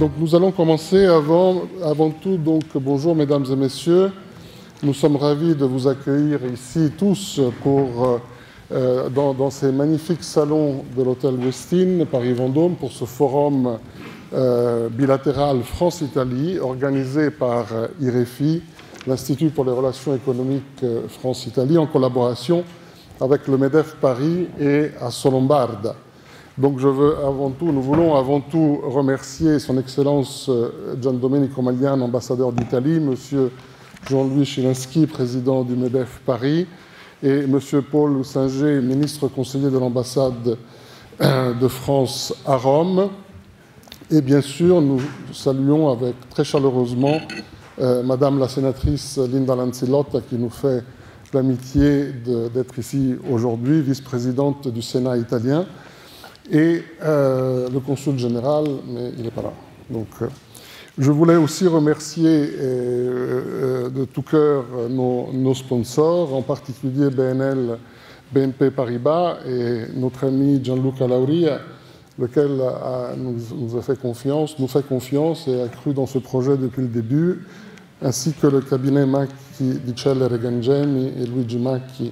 Donc nous allons commencer avant tout, donc bonjour mesdames et messieurs. Nous sommes ravis de vous accueillir ici tous dans ces magnifiques salons de l'hôtel Westin Paris-Vendôme pour ce forum bilatéral France-Italie organisé par IREFI, l'Institut pour les relations économiques France-Italie, en collaboration avec le MEDEF Paris et Assolombarda. Donc nous voulons avant tout remercier Son Excellence Gian Domenico Magliano, ambassadeur d'Italie, Monsieur Jean-Louis Chilinski, président du MEDEF Paris, et Monsieur Paul Singer, ministre conseiller de l'ambassade de France à Rome. Et bien sûr, nous saluons très chaleureusement Madame la sénatrice Linda Lanzillotta, qui nous fait l'amitié d'être ici aujourd'hui, vice-présidente du Sénat italien, et le consul général, mais il n'est pas là. Donc, je voulais aussi remercier de tout cœur nos sponsors, en particulier BNP Paribas et notre ami Gianluca Lauria, lequel nous fait confiance et a cru dans ce projet depuis le début, ainsi que le cabinet Macchi di Cellere Gangemi et Luigi Macchi,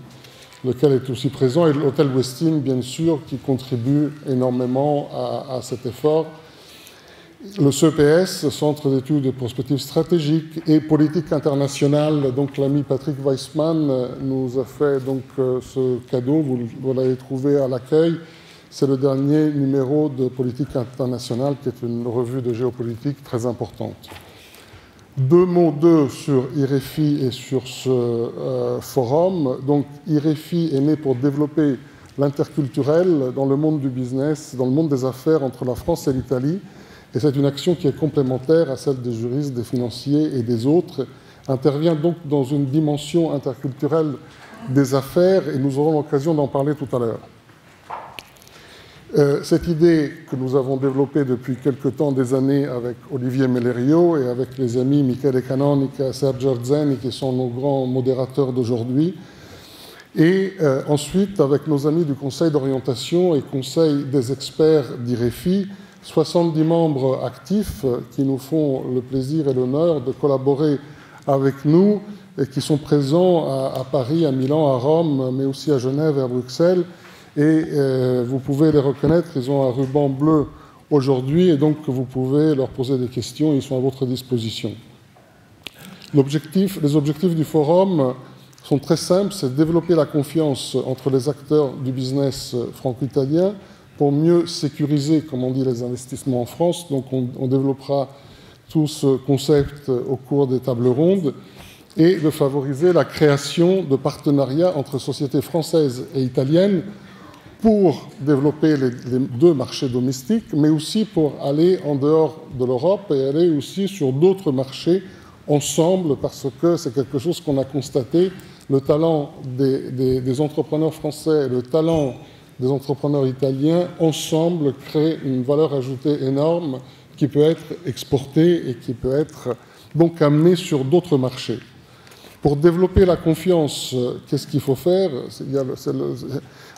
lequel est aussi présent, et l'hôtel Westin, bien sûr, qui contribue énormément à cet effort. Le CEPS, Centre d'études et prospectives stratégiques et politique internationale, donc l'ami Patrick Weissman nous a fait donc ce cadeau, vous l'avez trouvé à l'accueil. C'est le dernier numéro de Politique internationale, qui est une revue de géopolitique très importante. Deux mots sur IREFI et sur ce forum. Donc, IREFI est né pour développer l'interculturel dans le monde du business, dans le monde des affaires entre la France et l'Italie. Et c'est une action qui est complémentaire à celle des juristes, des financiers et des autres. Intervient donc dans une dimension interculturelle des affaires, et nous aurons l'occasion d'en parler tout à l'heure. Cette idée que nous avons développée depuis quelque temps, des années, avec Olivier Mellerio et avec les amis Michele Canonica, Sergio Arzeni, qui sont nos grands modérateurs d'aujourd'hui, et ensuite avec nos amis du Conseil d'orientation et Conseil des experts d'IREFI, 70 membres actifs qui nous font le plaisir et l'honneur de collaborer avec nous et qui sont présents à Paris, à Milan, à Rome, mais aussi à Genève et à Bruxelles. Et vous pouvez les reconnaître, ils ont un ruban bleu aujourd'hui, et donc vous pouvez leur poser des questions, ils sont à votre disposition. Les objectifs du forum sont très simples, c'est de développer la confiance entre les acteurs du business franco-italien pour mieux sécuriser, comme on dit, les investissements en France. Donc on développera tout ce concept au cours des tables rondes, et de favoriser la création de partenariats entre sociétés françaises et italiennes pour développer les deux marchés domestiques, mais aussi pour aller en dehors de l'Europe et aller aussi sur d'autres marchés ensemble, parce que c'est quelque chose qu'on a constaté, le talent des entrepreneurs français et le talent des entrepreneurs italiens, ensemble, créent une valeur ajoutée énorme qui peut être exportée et qui peut être donc amenée sur d'autres marchés. Pour développer la confiance, qu'est-ce qu'il faut faire?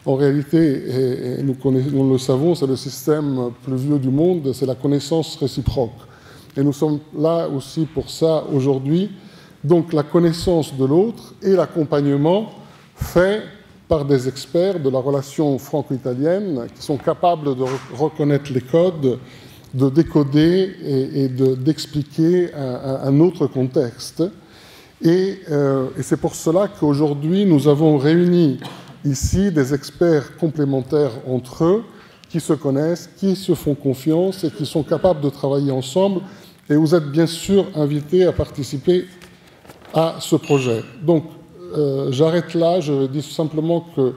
En réalité, et nous le savons, c'est le système plus vieux du monde, c'est la connaissance réciproque. Et nous sommes là aussi pour ça aujourd'hui. Donc la connaissance de l'autre et l'accompagnement fait par des experts de la relation franco-italienne qui sont capables de reconnaître les codes, de décoder et d'expliquer un autre contexte. Et c'est pour cela qu'aujourd'hui, nous avons réuni ici des experts complémentaires entre eux, qui se connaissent, qui se font confiance et qui sont capables de travailler ensemble. Et vous êtes bien sûr invités à participer à ce projet. Donc, j'arrête là. Je dis simplement que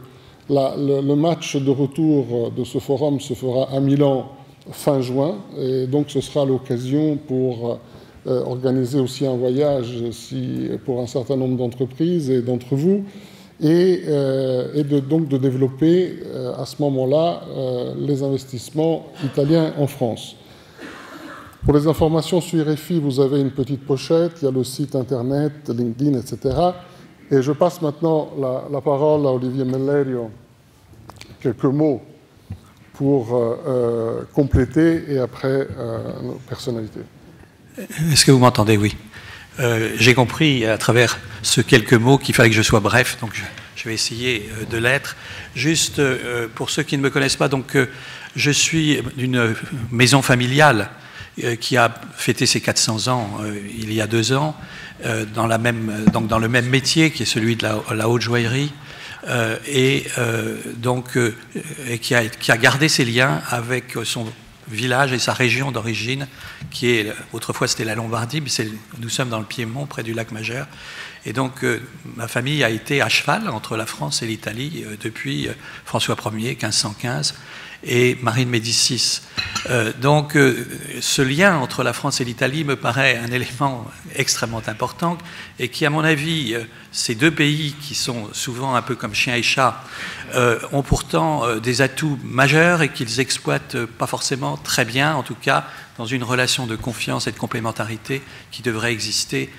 le match de retour de ce forum se fera à Milan fin juin. Et donc, ce sera l'occasion pour organiser aussi un voyage pour un certain nombre d'entreprises et d'entre vous, et donc de développer à ce moment-là les investissements italiens en France. Pour les informations sur IREFI, vous avez une petite pochette, il y a le site internet, LinkedIn, etc. Et je passe maintenant la parole à Olivier Mellerio. Quelques mots pour compléter et après nos personnalités. Est-ce que vous m'entendez? Oui. J'ai compris à travers ce quelques mots qu'il fallait que je sois bref, donc je vais essayer de l'être. Juste pour ceux qui ne me connaissent pas, donc je suis d'une maison familiale qui a fêté ses 400 ans il y a 2 ans, dans le même métier qui est celui de la haute joaillerie, et qui a gardé ses liens avec son village et sa région d'origine, qui est, autrefois c'était la Lombardie, mais nous sommes dans le Piémont, près du lac Majeur. Et donc ma famille a été à cheval entre la France et l'Italie depuis François Ier, 1515, et Marie de Médicis. Donc ce lien entre la France et l'Italie me paraît un élément extrêmement important et qui, à mon avis, ces 2 pays qui sont souvent un peu comme chien et chat, ont pourtant des atouts majeurs et qu'ils exploitent pas forcément très bien, en tout cas dans une relation de confiance et de complémentarité qui devrait exister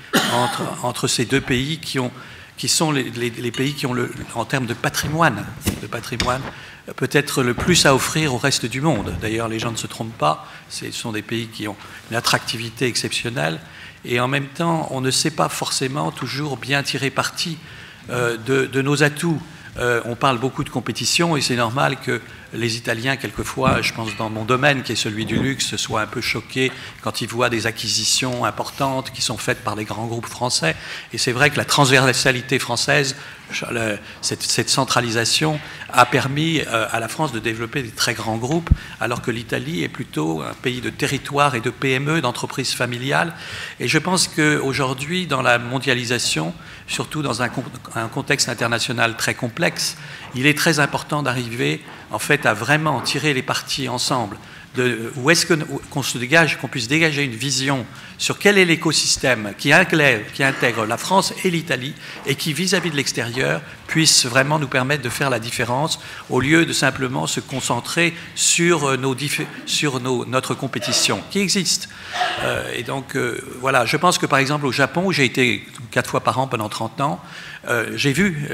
entre ces 2 pays qui sont les pays qui ont, en termes de patrimoine peut-être le plus à offrir au reste du monde. D'ailleurs, les gens ne se trompent pas, ce sont des pays qui ont une attractivité exceptionnelle, et en même temps, on ne sait pas forcément toujours bien tirer parti de nos atouts. On parle beaucoup de compétition, et c'est normal que les Italiens, quelquefois, je pense dans mon domaine, qui est celui du luxe, soient un peu choqués quand ils voient des acquisitions importantes qui sont faites par les grands groupes français. Et c'est vrai que la transversalité française, cette centralisation, a permis à la France de développer des très grands groupes, alors que l'Italie est plutôt un pays de territoire et de PME, d'entreprises familiales. Et je pense qu'aujourd'hui, dans la mondialisation, surtout dans un contexte international très complexe, il est très important d'arriver en fait à vraiment tirer les parties ensemble. Où est-ce qu'on puisse dégager une vision sur quel est l'écosystème qui intègre la France et l'Italie et qui, vis-à-vis de l'extérieur, puisse vraiment nous permettre de faire la différence au lieu de simplement se concentrer sur notre compétition qui existe. Et donc, voilà, je pense que par exemple au Japon, où j'ai été 4 fois par an pendant 30 ans, j'ai vu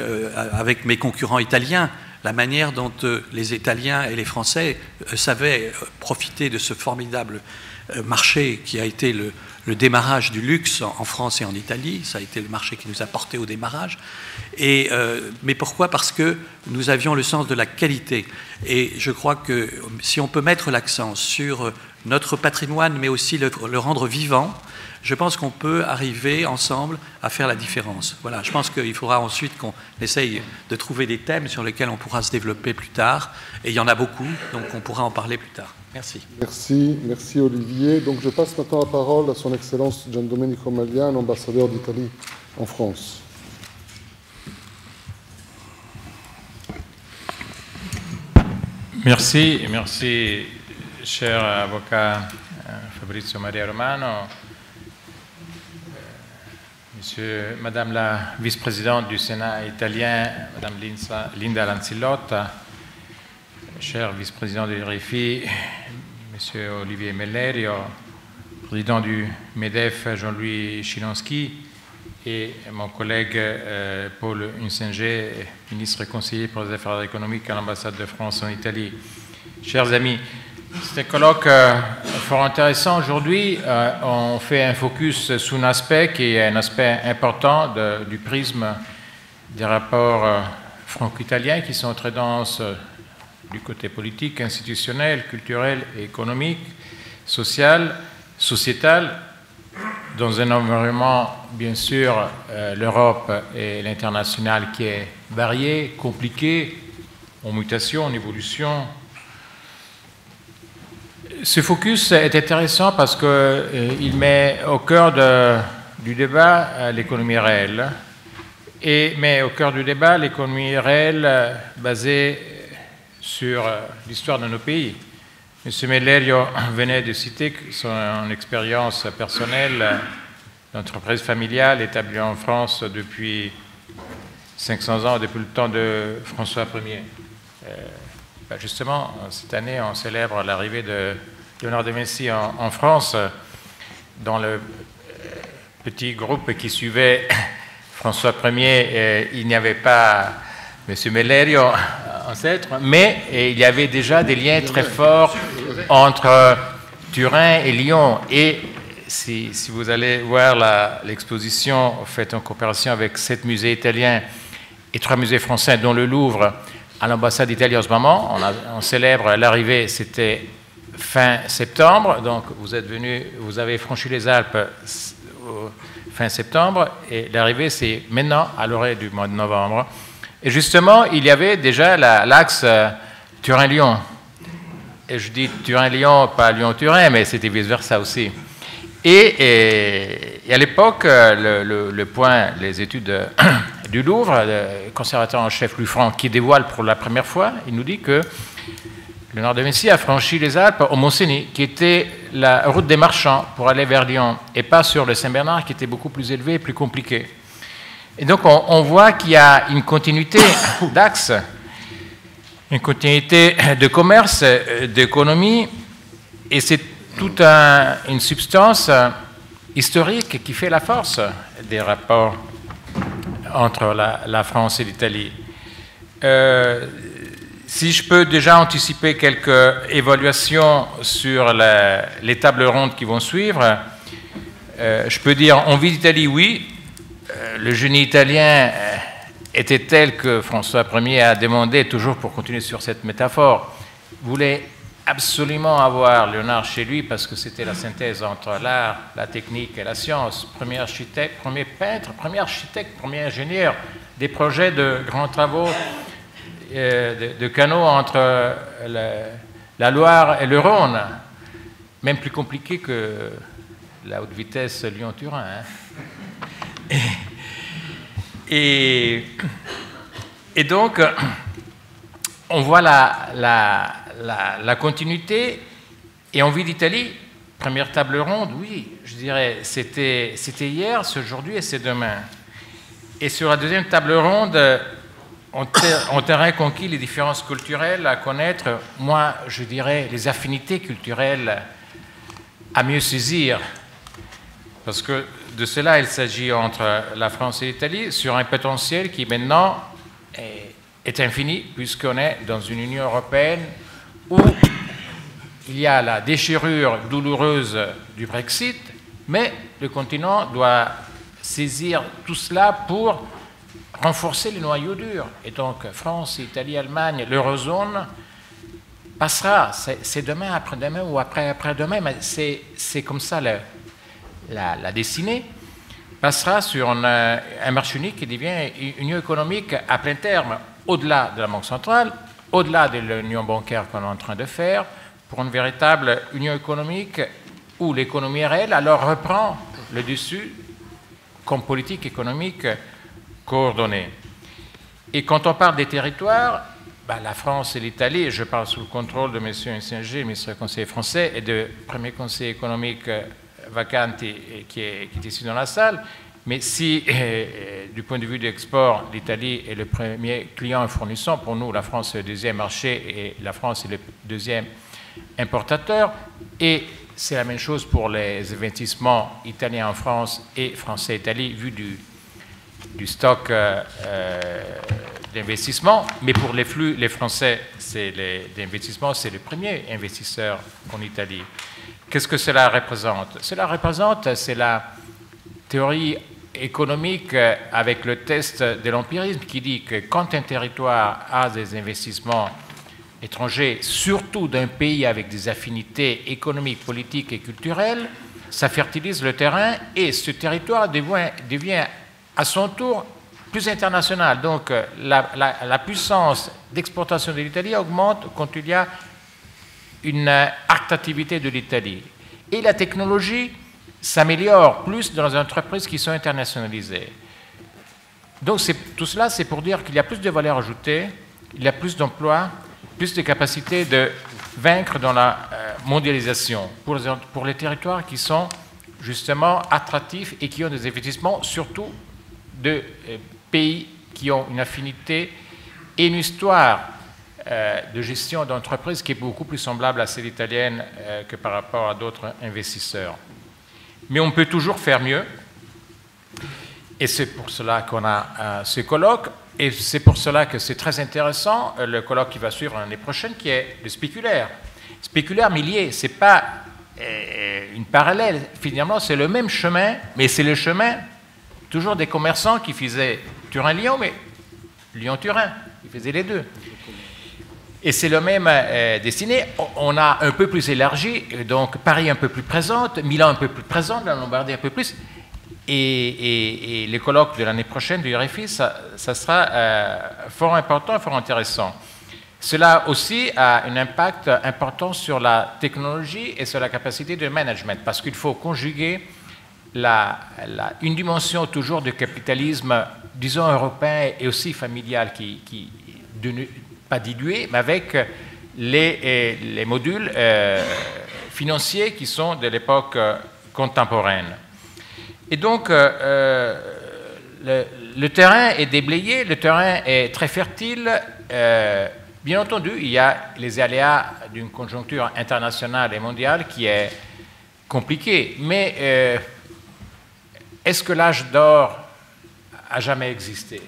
avec mes concurrents italiens la manière dont les Italiens et les Français savaient profiter de ce formidable marché qui a été le démarrage du luxe en France et en Italie. Ça a été le marché qui nous a porté au démarrage. Mais pourquoi? Parce que nous avions le sens de la qualité. Et je crois que si on peut mettre l'accent sur notre patrimoine, mais aussi le rendre vivant, je pense qu'on peut arriver ensemble à faire la différence. Voilà, je pense qu'il faudra ensuite qu'on essaye de trouver des thèmes sur lesquels on pourra se développer plus tard. Et il y en a beaucoup, donc on pourra en parler plus tard. Merci. Merci Olivier. Donc je passe maintenant la parole à son Excellence Gian Domenico Magliano, ambassadeur d'Italie en France. Merci, cher avocat Fabrizio Maria Romano. Madame la vice-présidente du Sénat italien, Madame Linda Lanzillotta, cher vice-président de l'IRIFI, Monsieur Olivier Mellerio, président du MEDEF Jean-Louis Chilonski, et mon collègue Paul Unsenger, ministre et conseiller pour les affaires économiques à l'ambassade de France en Italie. Chers amis, c'est un colloque fort intéressant. Aujourd'hui, on fait un focus sur un aspect qui est un aspect important du prisme des rapports franco-italiens qui sont très denses du côté politique, institutionnel, culturel, économique, social, sociétal, dans un environnement, bien sûr, l'Europe et l'international qui est varié, compliqué, en mutation, en évolution. Ce focus est intéressant parce qu'il met au cœur du débat l'économie réelle, et met au cœur du débat l'économie réelle basée sur l'histoire de nos pays. M. Mellerio venait de citer son expérience personnelle d'entreprise familiale établie en France depuis 500 ans, depuis le temps de François Ier. Justement, cette année, on célèbre l'arrivée de Léonard de Vinci en France, dans le petit groupe qui suivait François Ier. Il n'y avait pas M. Mellerio ancêtres, mais il y avait déjà des liens très forts entre Turin et Lyon. Et si vous allez voir l'exposition faite en coopération avec 7 musées italiens et 3 musées français, dont le Louvre, à l'ambassade d'Italie en ce moment, on célèbre l'arrivée, c'était fin septembre, donc vous avez franchi les Alpes fin septembre, et l'arrivée c'est maintenant à l'orée du mois de novembre. Et justement, il y avait déjà l'axe Turin-Lyon. Et je dis Turin-Lyon, pas Lyon-Turin, mais c'était vice-versa aussi. Et à l'époque, les études du Louvre, le conservateur en chef Louis Franck, qui dévoile pour la première fois, il nous dit que Léonard de Vinci a franchi les Alpes au Mont-Cenis, qui était la route des marchands pour aller vers Lyon, et pas sur le Saint-Bernard, qui était beaucoup plus élevé et plus compliqué. Et donc, on voit qu'il y a une continuité d'axes, une continuité de commerce, d'économie, et c'est toute une substance historique qui fait la force des rapports entre la France et l'Italie. Si je peux déjà anticiper quelques évaluations sur les tables rondes qui vont suivre, je peux dire, on vit d'Italie, oui. Le génie italien était tel que François Ier a demandé, toujours pour continuer sur cette métaphore, voulait absolument avoir Léonard chez lui parce que c'était la synthèse entre l'art, la technique et la science. Premier architecte, premier peintre, premier architecte, premier ingénieur, des projets de grands travaux de canaux entre la Loire et le Rhône, même plus compliqué que la haute vitesse Lyon-Turin. Hein. Et donc, on voit la continuité, et on vit d'Italie, première table ronde, oui, je dirais, c'était hier, c'est aujourd'hui et c'est demain. Et sur la deuxième table ronde, on terrain conquis les différences culturelles à connaître, moi, je dirais, les affinités culturelles à mieux saisir, parce que de cela, il s'agit entre la France et l'Italie, sur un potentiel qui maintenant est infini, puisqu'on est dans une Union européenne où il y a la déchirure douloureuse du Brexit, mais le continent doit saisir tout cela pour renforcer les noyaux durs. Et donc, France, Italie, Allemagne, l'eurozone passera, c'est demain, après-demain ou après-demain, mais c'est comme ça la destinée, passera sur un marché unique qui devient une union économique à plein terme, au-delà de la Banque centrale, au-delà de l'union bancaire qu'on est en train de faire, pour une véritable union économique où l'économie réelle alors reprend le dessus comme politique économique coordonnée. Et quand on parle des territoires, la France et l'Italie, et je parle sous le contrôle de M. Insinger, ministre conseiller français, et de premier conseiller économique Vacanti, qui est ici dans la salle, mais si, du point de vue de l'export, l'Italie est le premier client et fournisseur, pour nous, la France est le deuxième marché et la France est le deuxième importateur, et c'est la même chose pour les investissements italiens en France et français-Italie, vu du stock d'investissement, mais pour les flux, les Français, l'investissement, c'est le premier investisseur en Italie. Qu'est-ce que cela représente? Cela représente, c'est la théorie économique avec le test de l'empirisme qui dit que quand un territoire a des investissements étrangers, surtout d'un pays avec des affinités économiques, politiques et culturelles, ça fertilise le terrain et ce territoire devient à son tour plus international. Donc la puissance d'exportation de l'Italie augmente quand il y a une attractivité de l'Italie. Et la technologie s'améliore plus dans les entreprises qui sont internationalisées. Donc tout cela, c'est pour dire qu'il y a plus de valeur ajoutée, il y a plus d'emplois, plus de capacité de vaincre dans la mondialisation pour les territoires qui sont justement attractifs et qui ont des investissements, surtout de pays qui ont une affinité et une histoire de gestion d'entreprise qui est beaucoup plus semblable à celle italienne que par rapport à d'autres investisseurs. Mais on peut toujours faire mieux, et c'est pour cela qu'on a ce colloque. Et c'est pour cela que c'est très intéressant, le colloque qui va suivre l'année prochaine, qui est le spéculaire. Spéculaire, mais lié, ce n'est pas une parallèle. Finalement, c'est le même chemin, mais c'est le chemin toujours des commerçants qui faisaient Turin-Lyon, mais Lyon-Turin. Ils faisaient les deux. Et c'est le même destiné. On a un peu plus élargi, donc Paris un peu plus présente, Milan un peu plus présente, la Lombardie un peu plus. Et les colloques de l'année prochaine du RFI, ça sera fort important, fort intéressant. Cela aussi a un impact important sur la technologie et sur la capacité de management, parce qu'il faut conjuguer une dimension toujours de capitalisme, disons européen et aussi familial, pas dilué, mais avec les modules financiers qui sont de l'époque contemporaine. Et donc, le terrain est déblayé, le terrain est très fertile. Bien entendu, il y a les aléas d'une conjoncture internationale et mondiale qui est compliquée. Mais est-ce que l'âge d'or a jamais existé?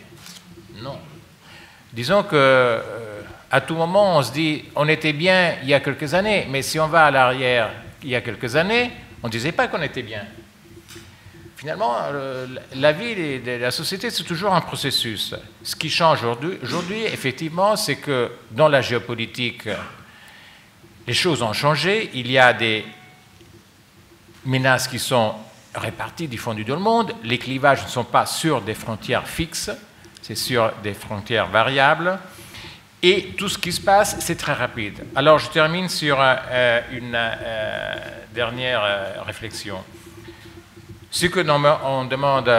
Non. Disons que à tout moment, on se dit, on était bien il y a quelques années, mais si on va à l'arrière il y a quelques années, on ne disait pas qu'on était bien. Finalement, la vie de la société, c'est toujours un processus. Ce qui change aujourd'hui, effectivement, c'est que dans la géopolitique, les choses ont changé. Il y a des menaces qui sont réparties, diffuses dans le monde. Les clivages ne sont pas sur des frontières fixes, c'est sur des frontières variables. Et tout ce qui se passe, c'est très rapide. Alors, je termine sur une dernière réflexion. Ce que on demande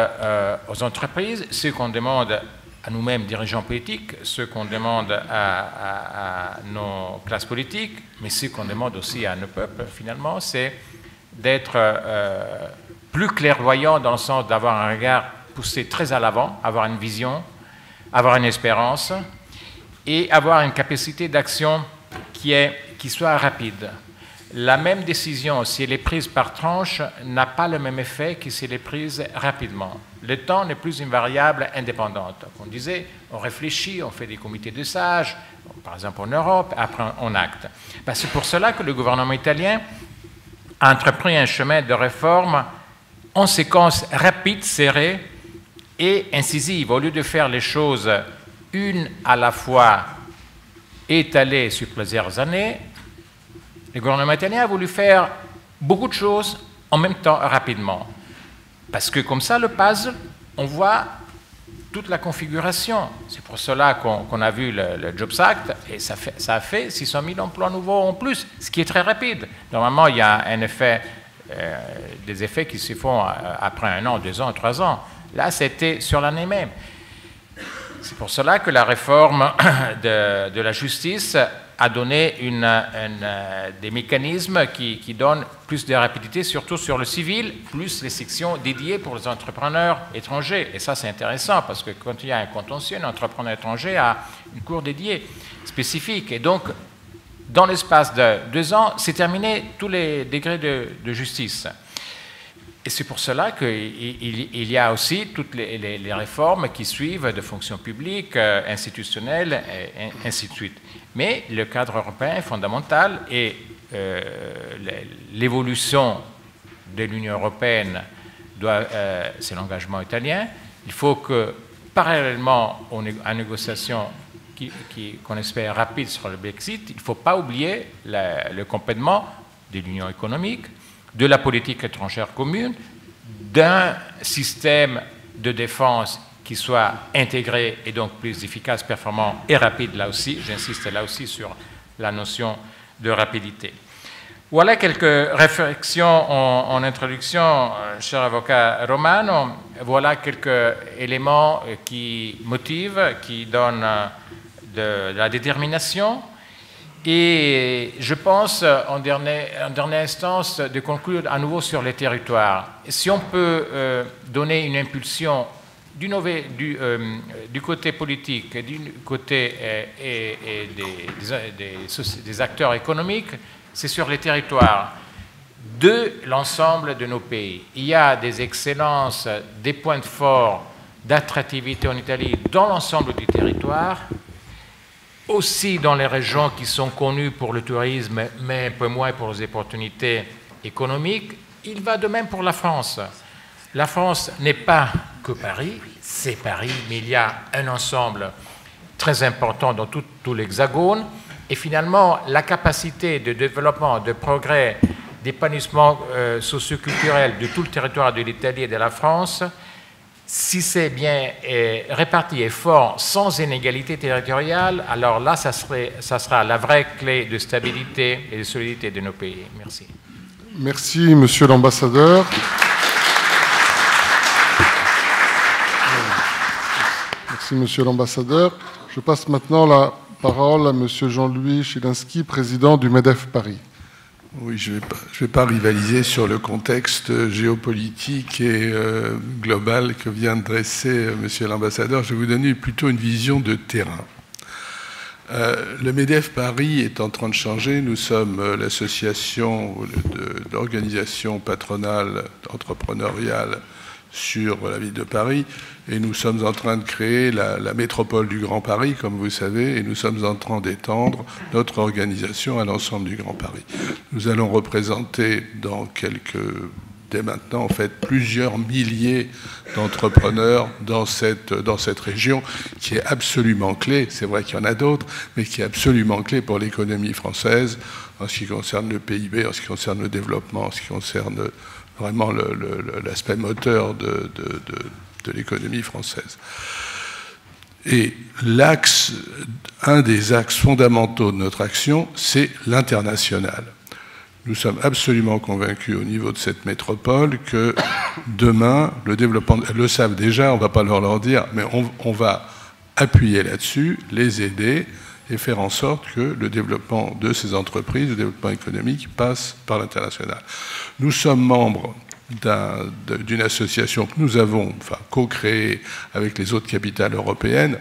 aux entreprises, ce qu'on demande à nous-mêmes, dirigeants politiques, ce qu'on demande à nos classes politiques, mais ce qu'on demande aussi à nos peuples, finalement, c'est d'être plus clairvoyants dans le sens d'avoir un regard poussé très à l'avant, avoir une vision, avoir une espérance et avoir une capacité d'action qui soit rapide. La même décision, si elle est prise par tranche, n'a pas le même effet que si elle est prise rapidement. Le temps n'est plus une variable indépendante. On disait, on réfléchit, on fait des comités de sages, par exemple en Europe, après on acte. Ben, c'est pour cela que le gouvernement italien a entrepris un chemin de réforme en séquence rapide, serrée et incisive. Au lieu de faire les choses une à la fois étalées sur plusieurs années, le gouvernement italien a voulu faire beaucoup de choses en même temps, rapidement. Parce que comme ça, le puzzle, on voit toute la configuration. C'est pour cela qu'on a vu le Jobs Act, et ça a fait 600 000 emplois nouveaux en plus, ce qui est très rapide. Normalement, il y a un effet, des effets qui se font après 1 an, 2 ans, 3 ans. Là, c'était sur l'année même. C'est pour cela que la réforme de la justice a donné des mécanismes qui donnent plus de rapidité, surtout sur le civil, plus les sections dédiées pour les entrepreneurs étrangers. Et ça, c'est intéressant, parce que quand il y a un contentieux, un entrepreneur étranger a une cour dédiée spécifique. Et donc, dans l'espace de 2 ans, c'est terminé tous les degrés de justice. Et c'est pour cela qu'il y a aussi toutes les réformes qui suivent de fonction publique, institutionnelle, et ainsi de suite. Mais le cadre européen est fondamental et l'évolution de l'Union européenne, c'est l'engagement italien. Il faut que, parallèlement à négociations qu'on espère rapides sur le Brexit, il ne faut pas oublier le complètement de l'Union économique, de la politique étrangère commune, d'un système de défense qui soit intégré et donc plus efficace, performant et rapide là aussi. J'insiste là aussi sur la notion de rapidité. Voilà quelques réflexions en introduction, cher avocat Romano. Voilà quelques éléments qui motivent, qui donnent de la détermination. Et je pense, en dernière instance, de conclure à nouveau sur les territoires. Si on peut donner une impulsion du côté politique, du côté des acteurs économiques, c'est sur les territoires de l'ensemble de nos pays. Il y a des excellences, des points forts d'attractivité en Italie dans l'ensemble du territoire, aussi dans les régions qui sont connues pour le tourisme, mais un peu moins pour les opportunités économiques. Il va de même pour la France. La France n'est pas que Paris, c'est Paris, mais il y a un ensemble très important dans tout l'Hexagone. Et finalement, la capacité de développement, de progrès, d'épanouissement socioculturel de tout le territoire de l'Italie et de la France, si c'est bien réparti et fort, sans inégalité territoriale, alors là, ça sera la vraie clé de stabilité et de solidité de nos pays. Merci. Merci, Monsieur l'ambassadeur. Merci, Monsieur l'ambassadeur. Je passe maintenant la parole à Monsieur Jean-Louis Chilinski, président du MEDEF Paris. Oui, je vais pas rivaliser sur le contexte géopolitique et global que vient de dresser Monsieur l'ambassadeur. Je vais vous donner plutôt une vision de terrain. Le MEDEF Paris est en train de changer. Nous sommes l'association d'organisations patronales, entrepreneuriales sur la ville de Paris, et nous sommes en train de créer la métropole du Grand Paris, comme vous savez, et nous sommes en train d'étendre notre organisation à l'ensemble du Grand Paris. Nous allons représenter dès maintenant, en fait, plusieurs milliers d'entrepreneurs dans cette région qui est absolument clé. C'est vrai qu'il y en a d'autres, mais qui est absolument clé pour l'économie française en ce qui concerne le PIB, en ce qui concerne le développement, en ce qui concerne vraiment l'aspect moteur de l'économie française. Et un des axes fondamentaux de notre action, c'est l'international. Nous sommes absolument convaincus au niveau de cette métropole que demain, le développement, elles le savent déjà, on ne va pas leur dire, mais on va appuyer là-dessus, les aider et faire en sorte que le développement de ces entreprises, le développement économique, passe par l'international. Nous sommes membres d'une association que nous avons co-créée avec les autres capitales européennes,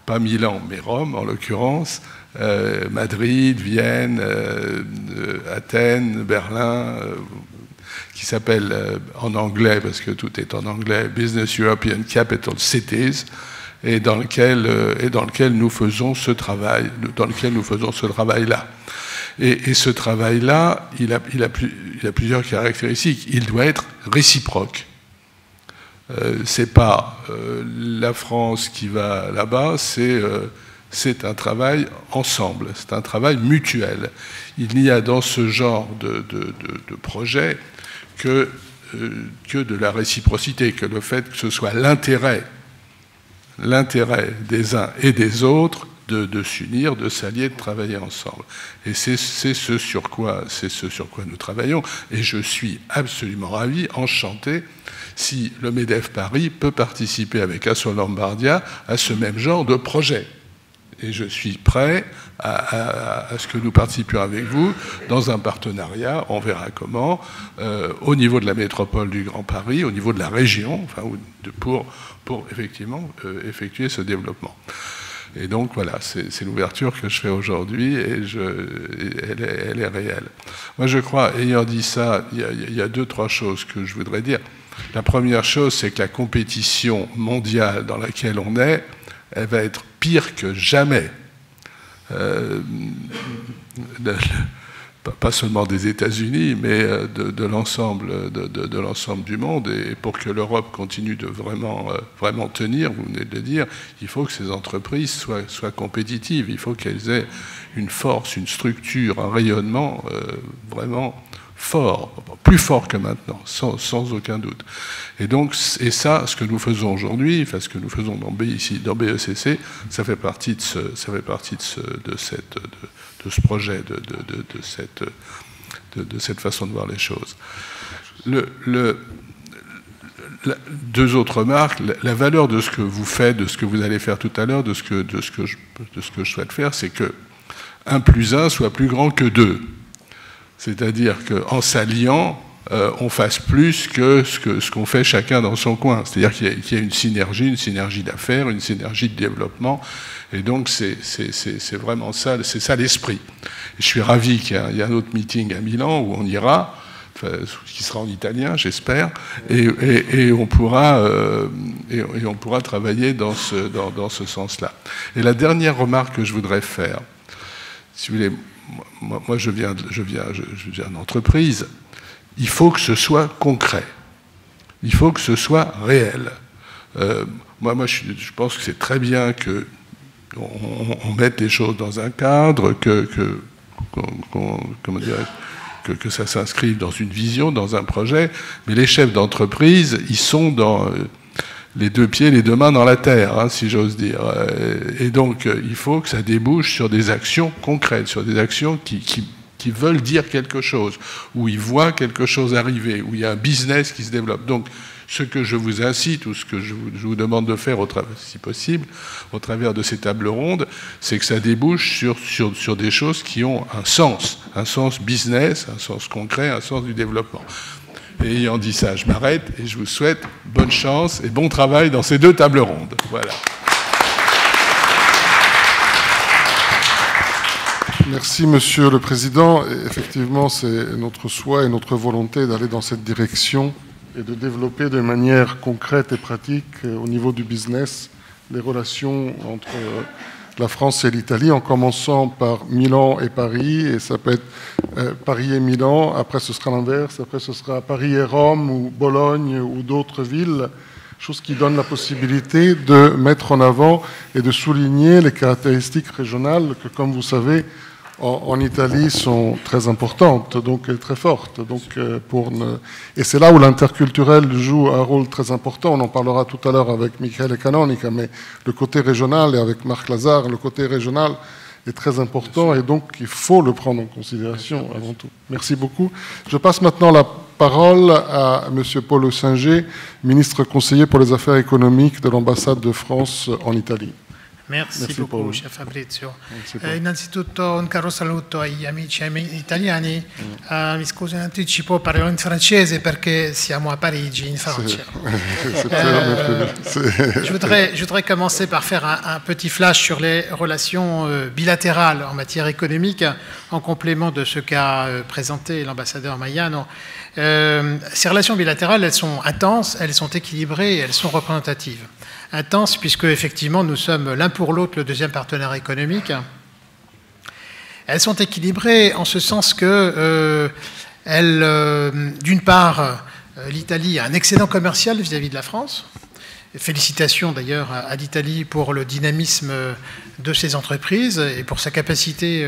pas Milan, mais Rome en l'occurrence, Madrid, Vienne, Athènes, Berlin, qui s'appelle en anglais, parce que tout est en anglais, Business European Capital Cities, et dans lequel nous faisons ce travail, là. Et ce travail-là, il a plusieurs caractéristiques. Il doit être réciproque. C'est pas la France qui va là-bas, c'est un travail ensemble, c'est un travail mutuel. Il n'y a dans ce genre de projet que de la réciprocité, que le fait que ce soit l'intérêt des uns et des autres de s'unir, de s'allier, de travailler ensemble. Et c'est ce sur quoi nous travaillons. Et je suis absolument ravi, enchanté, si le MEDEF Paris peut participer avec Assolombardia à ce même genre de projet. Et je suis prêt à ce que nous participions avec vous dans un partenariat, on verra comment, au niveau de la métropole du Grand Paris, au niveau de la région, pour effectivement effectuer ce développement. Et donc voilà, c'est l'ouverture que je fais aujourd'hui et elle est réelle. Moi je crois, ayant dit ça, il y a deux, trois choses que je voudrais dire. La première chose, c'est que la compétition mondiale dans laquelle on est, elle va être pire que jamais. Pas seulement des États-Unis, mais de l'ensemble du monde. Et pour que l'Europe continue de vraiment tenir, vous venez de le dire, il faut que ces entreprises soient compétitives. Il faut qu'elles aient une force, une structure, un rayonnement vraiment fort, plus fort que maintenant, sans aucun doute. Et donc, ça, ce que nous faisons aujourd'hui, enfin ce que nous faisons dans BECC, ça fait partie de ce projet, de cette façon de voir les choses. Deux autres remarques. La valeur de ce que vous faites, de ce que vous allez faire tout à l'heure, de ce que je souhaite faire, c'est que 1 + 1 soit plus grand que 2. C'est-à-dire qu'en s'alliant, on fasse plus que ce qu'on fait chacun dans son coin. C'est-à-dire qu'il y a une synergie d'affaires, une synergie de développement. Et donc, c'est vraiment ça, c'est ça l'esprit. Je suis ravi qu'il y ait un autre meeting à Milan où on ira, qui sera en italien, j'espère, et on pourra travailler dans ce sens-là. Et la dernière remarque que je voudrais faire, si vous voulez, moi je viens d'entreprise, il faut que ce soit concret, il faut que ce soit réel. Moi je pense que c'est très bien qu'on mette les choses dans un cadre, comment dirais-je, que ça s'inscrive dans une vision, dans un projet, mais les chefs d'entreprise, ils sont dans les deux pieds, les deux mains dans la terre, hein, si j'ose dire. Et donc, il faut que ça débouche sur des actions concrètes, sur des actions qui veulent dire quelque chose, où ils voient quelque chose arriver, où il y a un business qui se développe. Donc, ce que je vous incite, ou ce que je vous demande de faire, si possible, au travers de ces tables rondes, c'est que ça débouche sur des choses qui ont un sens business, un sens concret, un sens du développement. Et ayant dit ça, je m'arrête et je vous souhaite bonne chance et bon travail dans ces deux tables rondes. Voilà. Merci, Monsieur le Président. Et effectivement, c'est notre souhait et notre volonté d'aller dans cette direction et de développer de manière concrète et pratique au niveau du business les relations entre la France et l'Italie, en commençant par Milan et Paris, et ça peut être Paris et Milan, après ce sera l'inverse, après ce sera Paris et Rome, ou Bologne, ou d'autres villes, chose qui donne la possibilité de mettre en avant et de souligner les caractéristiques régionales que, comme vous savez, en Italie sont très importantes, donc et très fortes. Donc, et c'est là où l'interculturel joue un rôle très important. On en parlera tout à l'heure avec Michele Canonica, mais le côté régional, et avec Marc Lazare, le côté régional est très important, et donc il faut le prendre en considération avant tout. Merci beaucoup. Je passe maintenant la parole à M. Paolo Singer, ministre conseiller pour les affaires économiques de l'ambassade de France en Italie. Merci beaucoup, chef Fabrizio. Innanzitutto un caro saluto agli amici italiani. Mi scuso in anticipo, parlerò in francese perché siamo a Parigi, in Francia. Je voudrais commencer par faire un petit flash sur les relations bilatérales en matière économique, en complément de ce qu'a présenté l'ambassadeur Maiano. Ces relations bilatérales, elles sont intenses, elles sont équilibrées et elles sont représentatives. Intenses puisque effectivement nous sommes l'un pour l'autre le deuxième partenaire économique. Elles sont équilibrées en ce sens que d'une part, l'Italie a un excédent commercial vis-à-vis de la France. Félicitations d'ailleurs à l'Italie pour le dynamisme de ses entreprises et pour sa capacité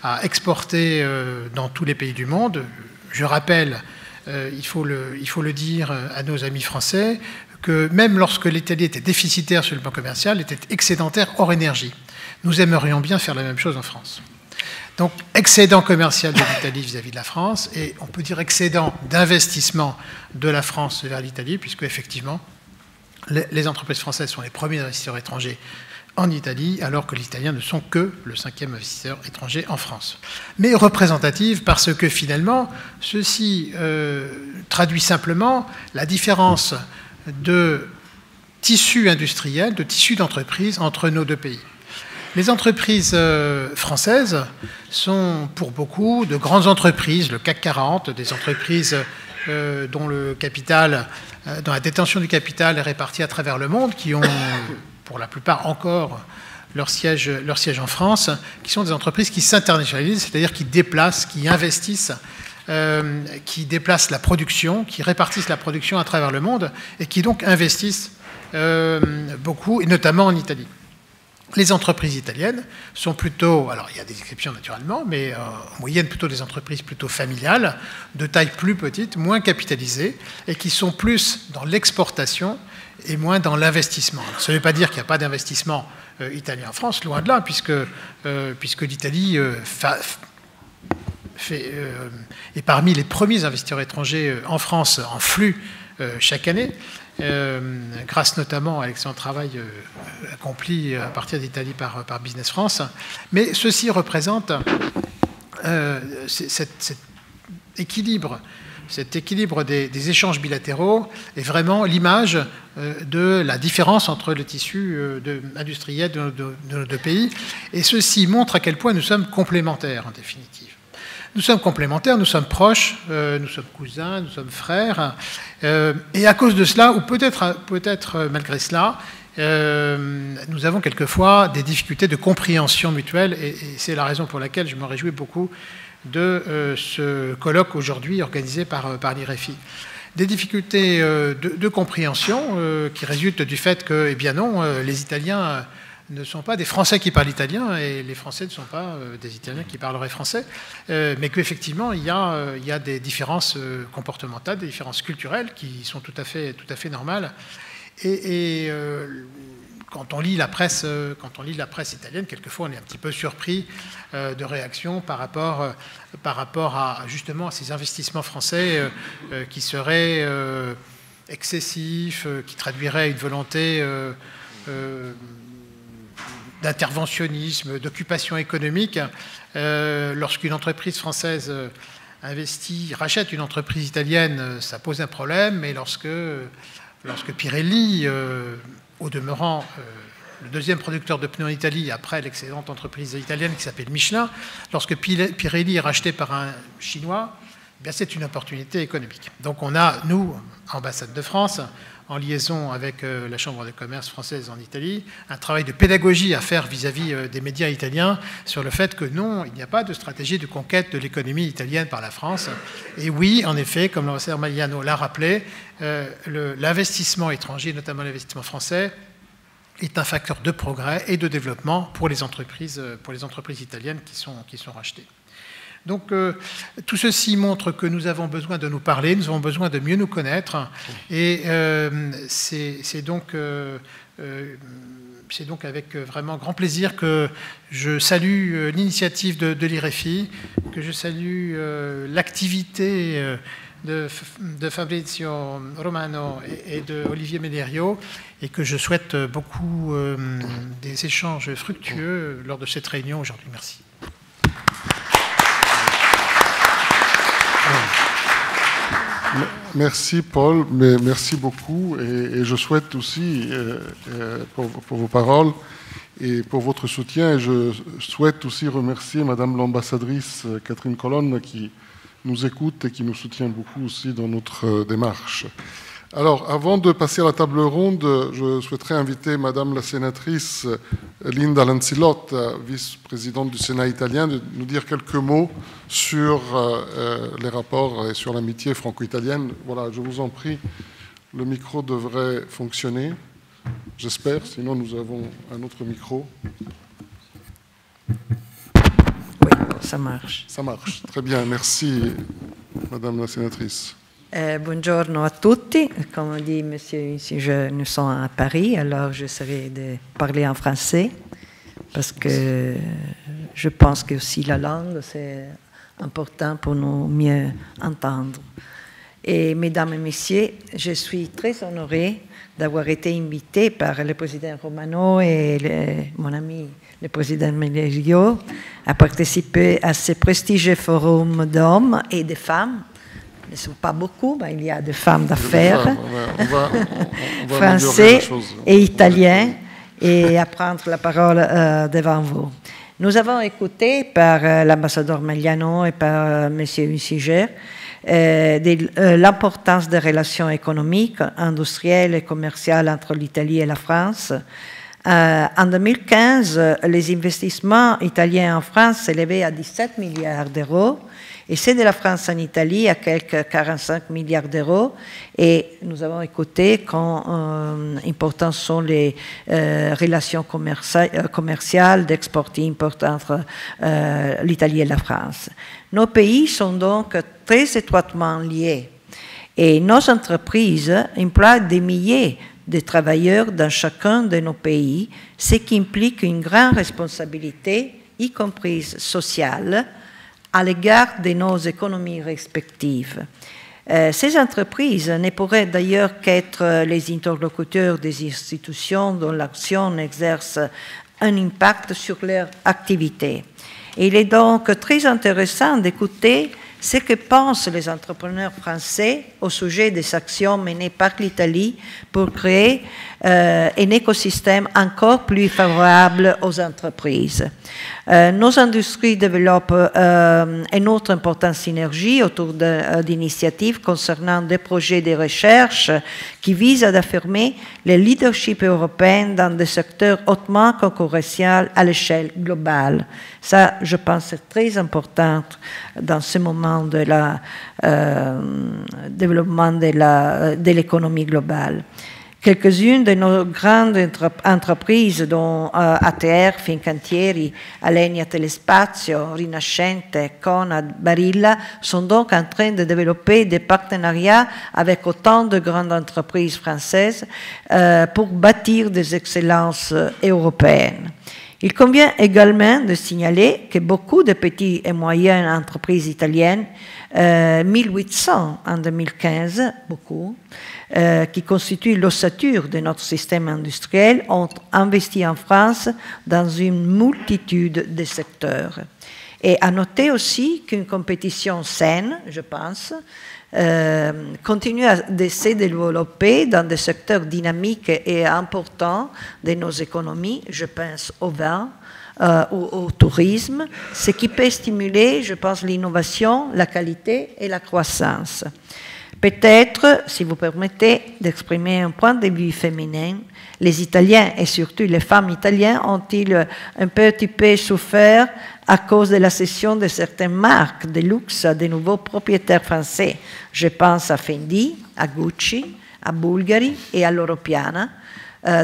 à exporter dans tous les pays du monde. Je rappelle, il faut le dire à nos amis français, que même lorsque l'Italie était déficitaire sur le plan commercial, elle était excédentaire hors énergie. Nous aimerions bien faire la même chose en France. Donc, excédent commercial de l'Italie vis-à-vis de la France, et on peut dire excédent d'investissement de la France vers l'Italie, puisque effectivement, les entreprises françaises sont les premiers investisseurs étrangers en Italie, alors que les Italiens ne sont que le 5e investisseur étranger en France. Mais représentative parce que finalement, ceci traduit simplement la différence de tissu industriel, de tissu d'entreprise entre nos deux pays. Les entreprises françaises sont pour beaucoup de grandes entreprises, le CAC 40, des entreprises dont le capital, dont la détention du capital est répartie à travers le monde, qui ont pour la plupart encore leur siège en France, qui sont des entreprises qui s'internationalisent, c'est-à-dire qui déplacent, qui investissent, qui déplacent la production, qui répartissent la production à travers le monde et qui donc investissent beaucoup, et notamment en Italie. Les entreprises italiennes sont plutôt, alors il y a des exceptions naturellement, mais en moyenne plutôt des entreprises plutôt familiales, de taille plus petite, moins capitalisées, et qui sont plus dans l'exportation et moins dans l'investissement. Ça ne veut pas dire qu'il n'y a pas d'investissement italien en France, loin de là, puisque l'Italie est parmi les premiers investisseurs étrangers en France en flux chaque année, grâce notamment à l'excellent travail accompli à partir d'Italie par Business France. Mais ceci représente cet équilibre des échanges bilatéraux est vraiment l'image de la différence entre le tissu industriel de nos deux pays. Et ceci montre à quel point nous sommes complémentaires, en définitive. Nous sommes complémentaires, nous sommes proches, nous sommes cousins, nous sommes frères. Et à cause de cela, ou peut-être malgré cela, nous avons quelquefois des difficultés de compréhension mutuelle. Et c'est la raison pour laquelle je me réjouis beaucoup de ce colloque aujourd'hui organisé par l'IREFI. Des difficultés de compréhension qui résultent du fait que, eh bien non, les Italiens ne sont pas des Français qui parlent italien et les Français ne sont pas des Italiens qui parleraient français, mais qu'effectivement il y a des différences comportementales, des différences culturelles qui sont tout à fait normales. Et quand on lit la presse italienne, quelquefois on est un petit peu surpris de réactions par rapport à justement à ces investissements français qui seraient excessifs, qui traduiraient une volonté d'interventionnisme, d'occupation économique. Lorsqu'une entreprise française rachète une entreprise italienne, ça pose un problème, mais lorsque Pirelli, au demeurant, le deuxième producteur de pneus en Italie, après l'excellente entreprise italienne qui s'appelle Michelin, lorsque Pirelli est racheté par un Chinois, eh bien c'est une opportunité économique. Donc on a, nous, ambassade de France, en liaison avec la Chambre de commerce française en Italie, un travail de pédagogie à faire vis-à-vis des médias italiens sur le fait que non, il n'y a pas de stratégie de conquête de l'économie italienne par la France. Et oui, en effet, comme l'ambassadeur Magliano l'a rappelé, l'investissement étranger, notamment l'investissement français, est un facteur de progrès et de développement pour les entreprises italiennes qui sont rachetées. Donc tout ceci montre que nous avons besoin de nous parler, nous avons besoin de mieux nous connaître, et c'est donc avec vraiment grand plaisir que je salue l'initiative de l'IREFI, que je salue l'activité de Fabrizio Romano et de Olivier Mellerio, et que je souhaite beaucoup des échanges fructueux lors de cette réunion aujourd'hui. Merci. Merci Paul, mais merci beaucoup, et je souhaite aussi pour vos paroles et pour votre soutien, et je souhaite aussi remercier Madame l'ambassadrice Catherine Colonne qui nous écoute et qui nous soutient beaucoup aussi dans notre démarche. Alors, avant de passer à la table ronde, je souhaiterais inviter Madame la sénatrice Linda Lanzillotta, vice-présidente du Sénat italien, de nous dire quelques mots sur les rapports et sur l'amitié franco-italienne. Voilà, je vous en prie, le micro devrait fonctionner, j'espère, sinon nous avons un autre micro. Oui, ça marche. Ça marche, très bien, merci Madame la sénatrice. Buongiorno a tutti, comme dit Monsieur Insinger, nous sommes à Paris, alors j'essaierai de parler en français parce que je pense que aussi la langue c'est important pour nous mieux entendre. Et mesdames et messieurs, je suis très honorée d'avoir été invitée par le président Romano et mon ami le président Mellerio à participer à ce prestigieux forum d'hommes et de femmes. Ne sont pas beaucoup, mais il y a des femmes d'affaires, français et italiens, et à prendre la parole devant vous. Nous avons écouté par l'ambassadeur Magliano et par M. Insinger l'importance des relations économiques, industrielles et commerciales entre l'Italie et la France. En 2015, les investissements italiens en France s'élevaient à 17 milliards d'euros, et c'est de la France en Italie à quelques 45 milliards d'euros. Et nous avons écouté quand importantes sont les relations commerciales d'export-import entre l'Italie et la France. Nos pays sont donc très étroitement liés. Et nos entreprises emploient des milliers de travailleurs dans chacun de nos pays, ce qui implique une grande responsabilité, y compris sociale, à l'égard de nos économies respectives. Ces entreprises ne pourraient d'ailleurs qu'être les interlocuteurs des institutions dont l'action exerce un impact sur leur activité. Et il est donc très intéressant d'écouter ce que pensent les entrepreneurs français au sujet des actions menées par l'Italie pour créer un écosystème encore plus favorable aux entreprises. Nos industries développent une autre importante synergie autour d'initiatives concernant des projets de recherche qui visent à affirmer le leadership européen dans des secteurs hautement concurrentiels à l'échelle globale. Ça, je pense, c'est très important dans ce moment de développement de l'économie globale. Quelques-unes de nos grandes entreprises, dont ATR, Fincantieri, Alenia Telespazio, Rinascente, Conad, Barilla, sont donc en train de développer des partenariats avec autant de grandes entreprises françaises pour bâtir des excellences européennes. Il convient également de signaler que beaucoup de petites et moyennes entreprises italiennes, 1800 en 2015, beaucoup, qui constituent l'ossature de notre système industriel, ont investi en France dans une multitude de secteurs. Et à noter aussi qu'une compétition saine, je pense, continue de se développer dans des secteurs dynamiques et importants de nos économies, je pense au vin, ou au tourisme, ce qui peut stimuler, je pense, l'innovation, la qualité et la croissance. Peut-être, si vous permettez d'exprimer un point de vue féminin, les Italiens et surtout les femmes italiennes ont-ils un petit peu souffert à cause de la cession de certaines marques de luxe à de nouveaux propriétaires français. Je pense à Fendi, à Gucci, à Bulgari et à Loro Piana,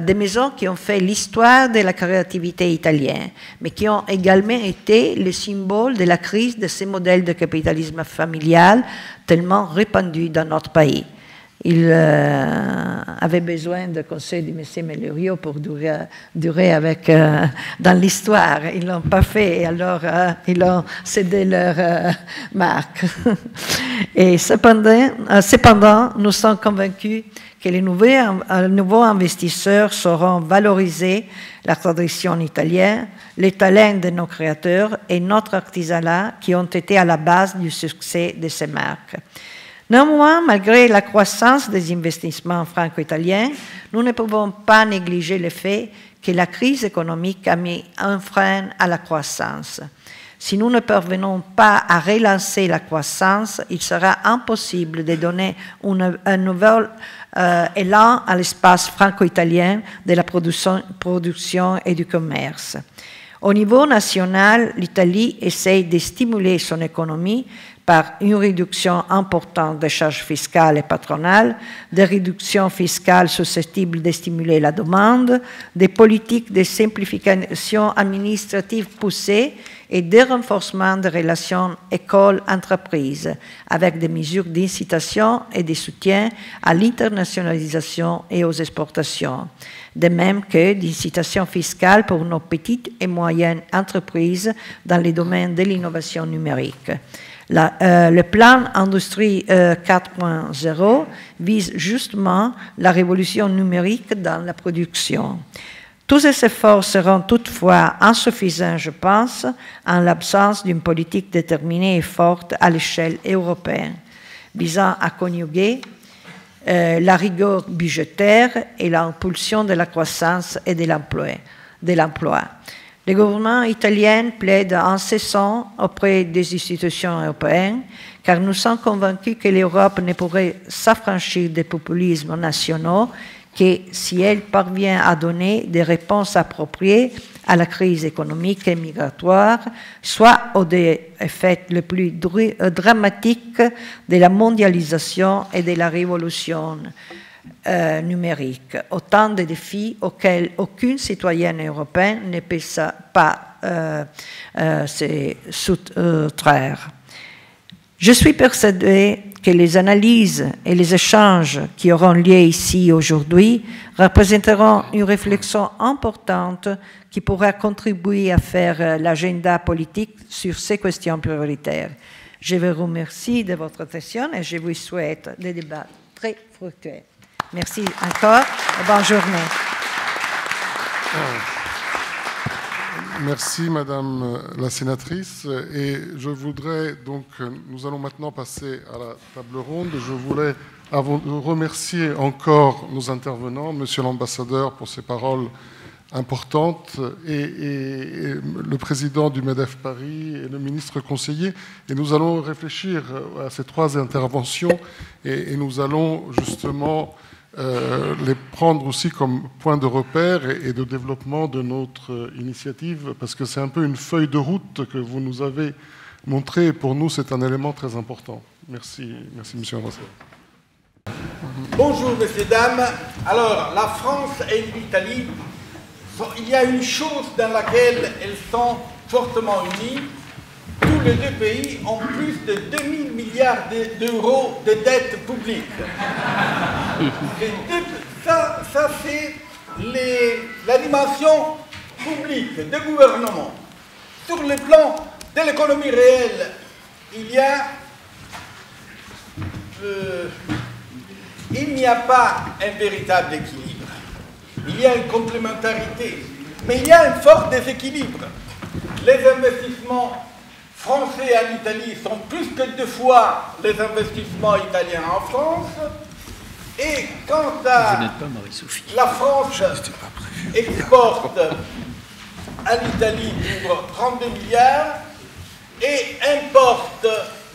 des maisons qui ont fait l'histoire de la créativité italienne, mais qui ont également été le symbole de la crise de ces modèles de capitalisme familial tellement répandus dans notre pays. Il avait besoin de conseils de M. Mellerio pour durer avec, dans l'histoire. Ils ne l'ont pas fait, et alors ils ont cédé leur marque. Et cependant, nous sommes convaincus que les nouveaux investisseurs sauront valoriser la tradition italienne, les talents de nos créateurs et notre artisanat qui ont été à la base du succès de ces marques. Néanmoins, malgré la croissance des investissements franco-italiens, nous ne pouvons pas négliger le fait que la crise économique a mis un frein à la croissance. Si nous ne parvenons pas à relancer la croissance, il sera impossible de donner un nouvel élan à l'espace franco-italien de la production et du commerce. Au niveau national, l'Italie essaie de stimuler son économie par une réduction importante des charges fiscales et patronales, des réductions fiscales susceptibles de stimuler la demande, des politiques de simplification administrative poussées et des renforcements des relations école-entreprise, avec des mesures d'incitation et de soutien à l'internationalisation et aux exportations, de même que d'incitation fiscale pour nos petites et moyennes entreprises dans les domaines de l'innovation numérique. Le plan Industrie 4.0 vise justement la révolution numérique dans la production. Tous ces efforts seront toutefois insuffisants, je pense, en l'absence d'une politique déterminée et forte à l'échelle européenne, visant à conjuguer la rigueur budgétaire et l'impulsion de la croissance et de l'emploi. Le gouvernement italien plaide incessant auprès des institutions européennes, car nous sommes convaincus que l'Europe ne pourrait s'affranchir des populismes nationaux que si elle parvient à donner des réponses appropriées à la crise économique et migratoire, soit aux effets les plus dramatiques de la mondialisation et de la révolution numérique, autant de défis auxquels aucune citoyenne européenne ne peut pas se soustraire. Je suis persuadée que les analyses et les échanges qui auront lieu ici aujourd'hui représenteront une réflexion importante qui pourra contribuer à faire l'agenda politique sur ces questions prioritaires. Je vous remercie de votre attention et je vous souhaite des débats très fructueux. Merci encore et bonne journée. Merci Madame la sénatrice. Et je voudrais donc, nous allons maintenant passer à la table ronde. Je voulais remercier encore nos intervenants, Monsieur l'ambassadeur pour ses paroles importantes et le président du MEDEF Paris et le ministre conseiller. Et nous allons réfléchir à ces trois interventions et nous allons justement les prendre aussi comme point de repère et de développement de notre initiative, parce que c'est un peu une feuille de route que vous nous avez montrée, et pour nous c'est un élément très important. Merci, merci Monsieur l'ambassadeur. Bonjour messieurs, dames. Alors, la France et l'Italie, il y a une chose dans laquelle elles sont fortement unies. Tous les deux pays ont plus de 2000 milliards d'euros de dettes publiques. Ça c'est la dimension publique de gouvernement. Sur le plan de l'économie réelle, il n'y a pas un véritable équilibre. Il y a une complémentarité, mais il y a un fort déséquilibre. Les investissements français en Italie sont plus que 2 fois les investissements italiens en France. Et quant à la France exporte à l'Italie pour 32 milliards et importe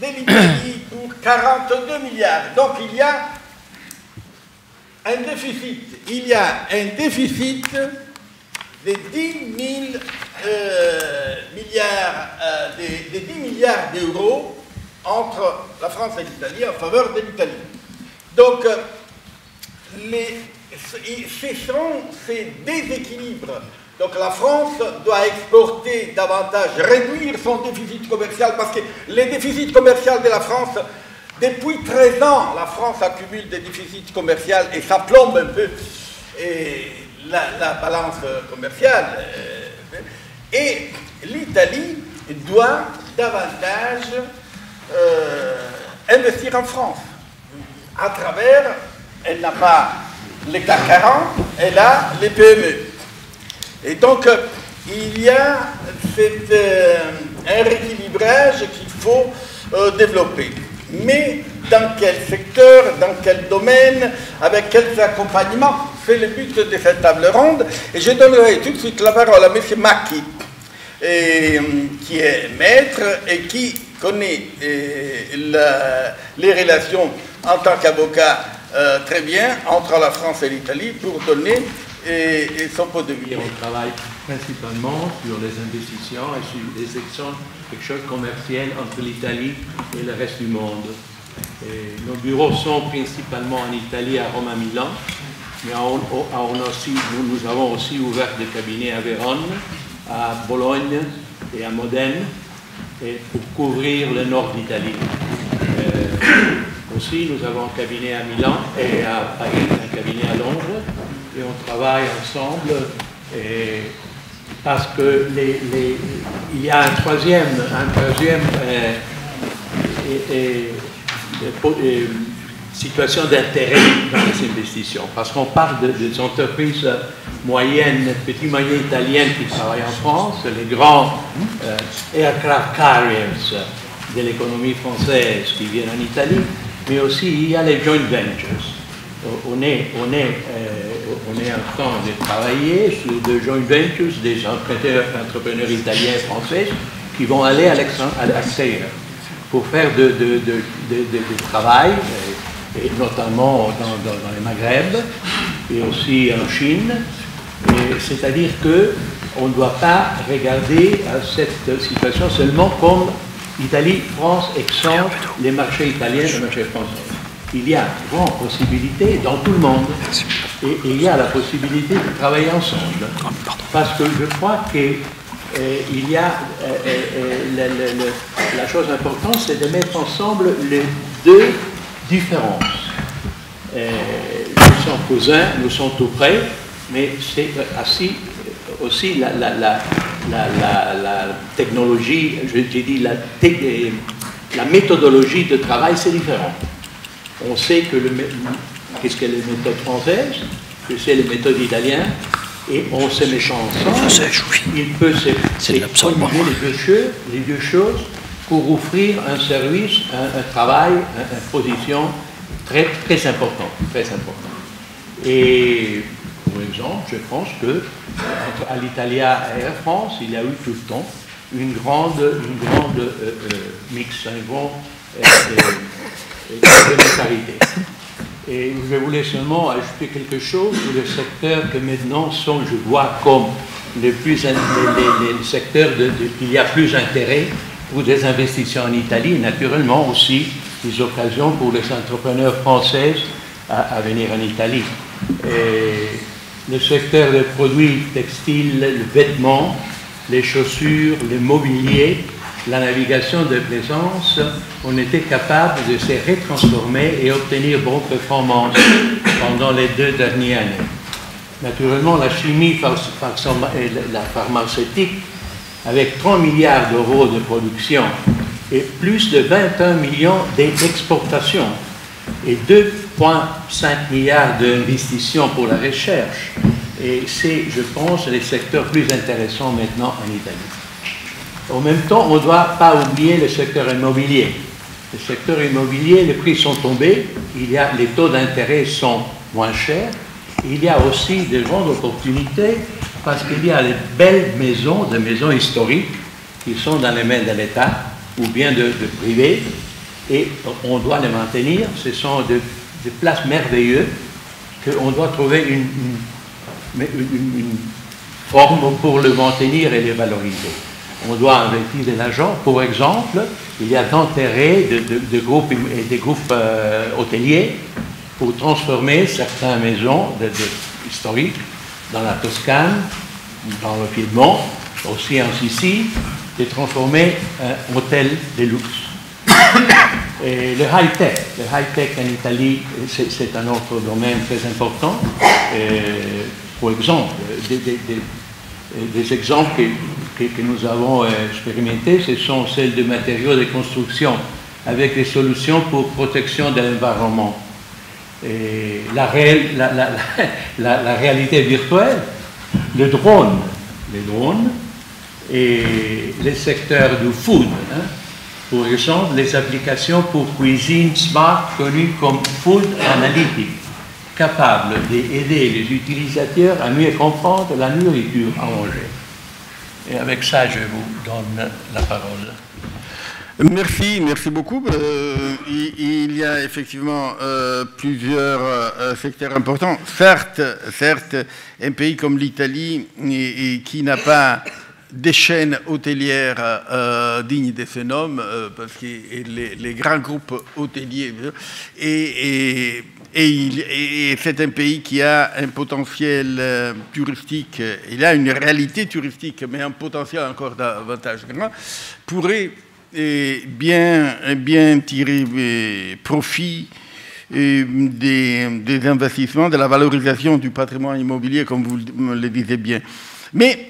de l'Italie pour 42 milliards. Donc il y a un déficit. Il y a un déficit de 10 milliards d'euros entre la France et l'Italie en faveur de l'Italie. Donc, ce sont ces déséquilibres. Donc la France doit exporter davantage, réduire son déficit commercial, parce que les déficits commerciaux de la France, depuis 13 ans, la France accumule des déficits commerciaux et ça plombe un peu la balance commerciale. Et l'Italie doit davantage investir en France. À travers, elle n'a pas les CAC 40, elle a les PME. Et donc, il y a un rééquilibrage qu'il faut développer. Mais dans quel secteur, dans quel domaine, avec quels accompagnements? C'est le but de cette table ronde. Et je donnerai tout de suite la parole à M. Macchi, qui est maître et qui connaît les relations en tant qu'avocat très bien entre la France et l'Italie pour donner son point de vue. On travaille principalement sur les investissements et sur les échanges commerciaux entre l'Italie et le reste du monde. Et nos bureaux sont principalement en Italie, à Rome, à Milan, mais nous avons aussi ouvert des cabinets à Vérone, à Bologne et à Modène, et pour couvrir le nord d'Italie. Aussi, nous avons un cabinet à Milan et à Paris, un cabinet à Londres, et on travaille ensemble parce que il y a un troisième situation d'intérêt dans les investitions, parce qu'on parle des entreprises moyennes, petites moyennes italiennes qui travaillent en France, les grands aircraft carriers de l'économie française qui viennent en Italie, mais aussi il y a les joint ventures. On est en train de travailler sur des joint ventures, des entrepreneurs italiens et français qui vont aller à l'extérieur pour faire de travail, et notamment dans les Maghreb et aussi en Chine. C'est-à-dire qu'on ne doit pas regarder à cette situation seulement comme Italie, France, exemple, les marchés italiens et les marchés français. Il y a une grande possibilité dans tout le monde et il y a la possibilité de travailler ensemble. Parce que je crois que la chose importante, c'est de mettre ensemble les deux différences. Nous sommes cousins, nous sommes tout près, mais c'est aussi la technologie, j'ai dit la méthodologie de travail, c'est différent. On sait que qu'est-ce que les méthodes françaises, que c'est les méthodes italiennes, Et en se mettant ensemble, il peut combiner les deux choses pour offrir un service, un travail, une position très, très important, très important. Et pour exemple, je pense que entre Alitalia et Air France, il y a eu tout le temps une grande mix, une grande complémentarité. Et je voulais seulement ajouter quelque chose sur les secteurs que maintenant sont, je vois, comme les secteurs qu'il y a plus intérêt pour des investissements en Italie, et naturellement aussi des occasions pour les entrepreneurs français à venir en Italie. Et le secteur des produits textiles, le vêtement, les chaussures, le mobilier, la navigation de plaisance, on était capable de se retransformer et obtenir bonne performance pendant les 2 dernières années. Naturellement, la chimie et la pharmaceutique, avec 3 milliards d'euros de production et plus de 21 millions d'exportations et 2,5 milliards d'investissements pour la recherche. Et c'est, je pense, les secteurs plus intéressants maintenant en Italie. En même temps, on ne doit pas oublier le secteur immobilier. Le secteur immobilier, les prix sont tombés, les taux d'intérêt sont moins chers, il y a aussi de grandes opportunités parce qu'il y a des belles maisons, des maisons historiques qui sont dans les mains de l'État ou bien de privés et on doit les maintenir. Ce sont des places merveilleuses qu'on doit trouver une forme pour le maintenir et les valoriser. On doit investir de l'argent. Pour exemple, il y a d'intérêt de groupes et des groupes hôteliers pour transformer certaines maisons historiques dans la Toscane, dans le Piémont, aussi en Sicile, de transformer un hôtel de luxe. Et le high-tech en Italie, c'est un autre domaine très important. Par exemple, des exemples que nous avons expérimentés, ce sont celles de matériaux de construction avec des solutions pour protection de l'environnement. Et la réalité virtuelle, les drones et les secteurs du food. Par exemple, les applications pour cuisine smart connues comme Food Analytics, capables d'aider les utilisateurs à mieux comprendre la nourriture à manger. Et avec ça, je vous donne la parole. Merci beaucoup. Il y a effectivement plusieurs secteurs importants. Certes, un pays comme l'Italie qui n'a pas des chaînes hôtelières dignes de ce nom, parce que les grands groupes hôteliers, et c'est un pays qui a un potentiel touristique, il a une réalité touristique, mais un potentiel encore davantage grand, pourrait bien tirer profit des investissements, de la valorisation du patrimoine immobilier, comme vous le disiez bien. Mais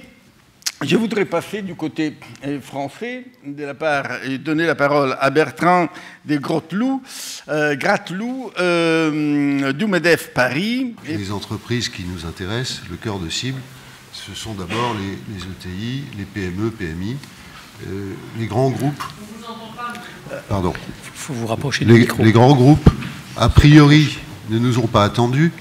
je voudrais passer du côté français et donner la parole à Bertrand de Gratteloup du MEDEF Paris. Les entreprises qui nous intéressent, le cœur de cible, ce sont d'abord les ETI, les PME, PMI, les grands groupes. Pardon. Il faut vous rapprocher du micro. Les grands groupes, a priori, ne nous ont pas attendus.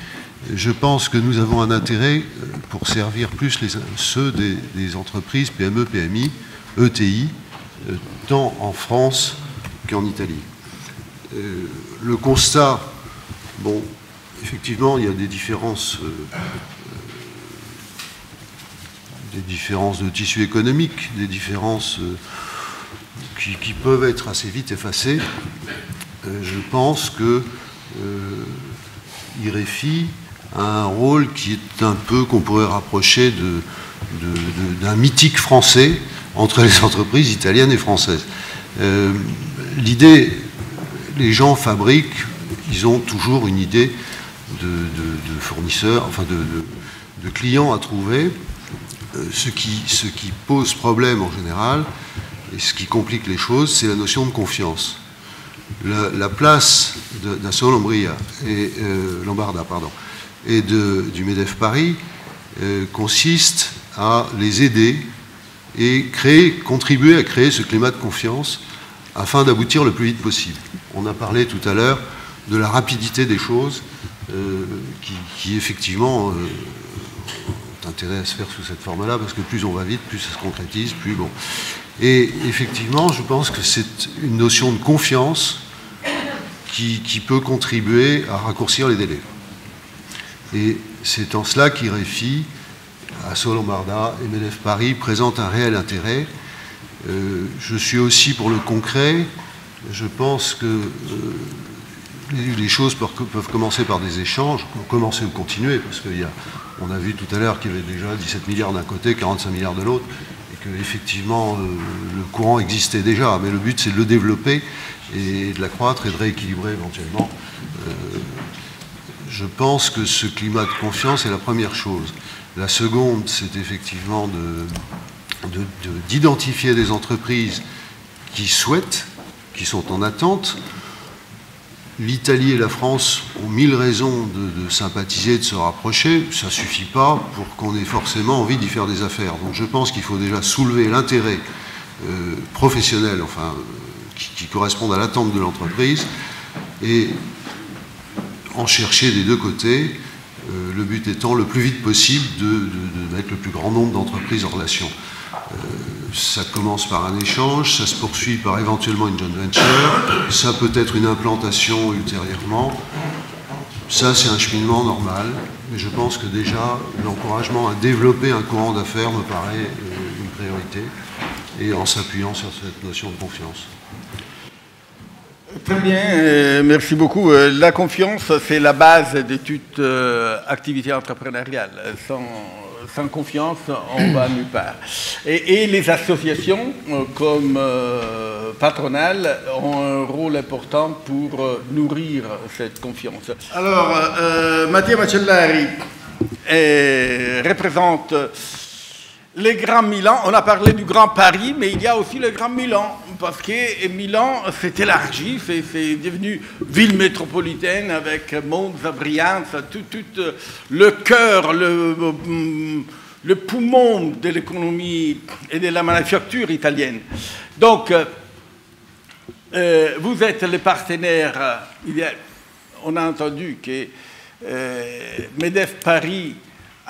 Je pense que nous avons un intérêt pour servir plus ceux des entreprises PME, PMI, ETI, tant en France qu'en Italie. Le constat, bon, effectivement, il y a des différences de tissu économique, des différences qui peuvent être assez vite effacées. Je pense que IREFI a un rôle qui est un peu, qu'on pourrait rapprocher d'un mythique français entre les entreprises italiennes et françaises. L'idée, les gens fabriquent, ils ont toujours une idée de fournisseurs, enfin de clients à trouver. Ce qui pose problème en général, et ce qui complique les choses, c'est la notion de confiance. La place d'Asso Lombarda et du MEDEF Paris consiste à les aider et contribuer à créer ce climat de confiance afin d'aboutir le plus vite possible. On a parlé tout à l'heure de la rapidité des choses qui effectivement ont intérêt à se faire sous cette forme-là, parce que plus on va vite, plus ça se concrétise, plus bon. Et effectivement, je pense que c'est une notion de confiance qui peut contribuer à raccourcir les délais. Et c'est en cela qu'IREFI, Assolombarda et MEDEF Paris présentent un réel intérêt. Je suis aussi pour le concret. Je pense que les choses peuvent commencer par des échanges, commencer ou continuer, parce qu'on a vu tout à l'heure qu'il y avait déjà 17 milliards d'un côté, 45 milliards de l'autre, et qu'effectivement le courant existait déjà, mais le but c'est de le développer et de l'accroître et de rééquilibrer éventuellement. Je pense que ce climat de confiance est la première chose. La seconde, c'est effectivement d'identifier des entreprises qui souhaitent, qui sont en attente. L'Italie et la France ont 1000 raisons de sympathiser, de se rapprocher. Ça ne suffit pas pour qu'on ait forcément envie d'y faire des affaires. Donc je pense qu'il faut déjà soulever l'intérêt professionnel, enfin, qui corresponde à l'attente de l'entreprise, et en chercher des deux côtés, le but étant le plus vite possible de mettre le plus grand nombre d'entreprises en relation. Ça commence par un échange, ça se poursuit par éventuellement une joint venture, ça peut être une implantation ultérieurement. Ça, c'est un cheminement normal, mais je pense que déjà, l'encouragement à développer un courant d'affaires me paraît une priorité, et en s'appuyant sur cette notion de confiance. Très bien, merci beaucoup. La confiance, c'est la base de toute activité entrepreneuriale. Sans confiance, on ne va nulle part. Et les associations, comme patronales, ont un rôle important pour nourrir cette confiance. Alors, Mattia Macellari représente les Grands Milan. On a parlé du Grand Paris, mais il y a aussi le Grand Milan, parce que Milan s'est élargi, c'est devenu ville métropolitaine avec Monza, Brianza, tout le cœur, le poumon de l'économie et de la manufacture italienne. Donc, vous êtes les partenaires. On a entendu que MEDEF Paris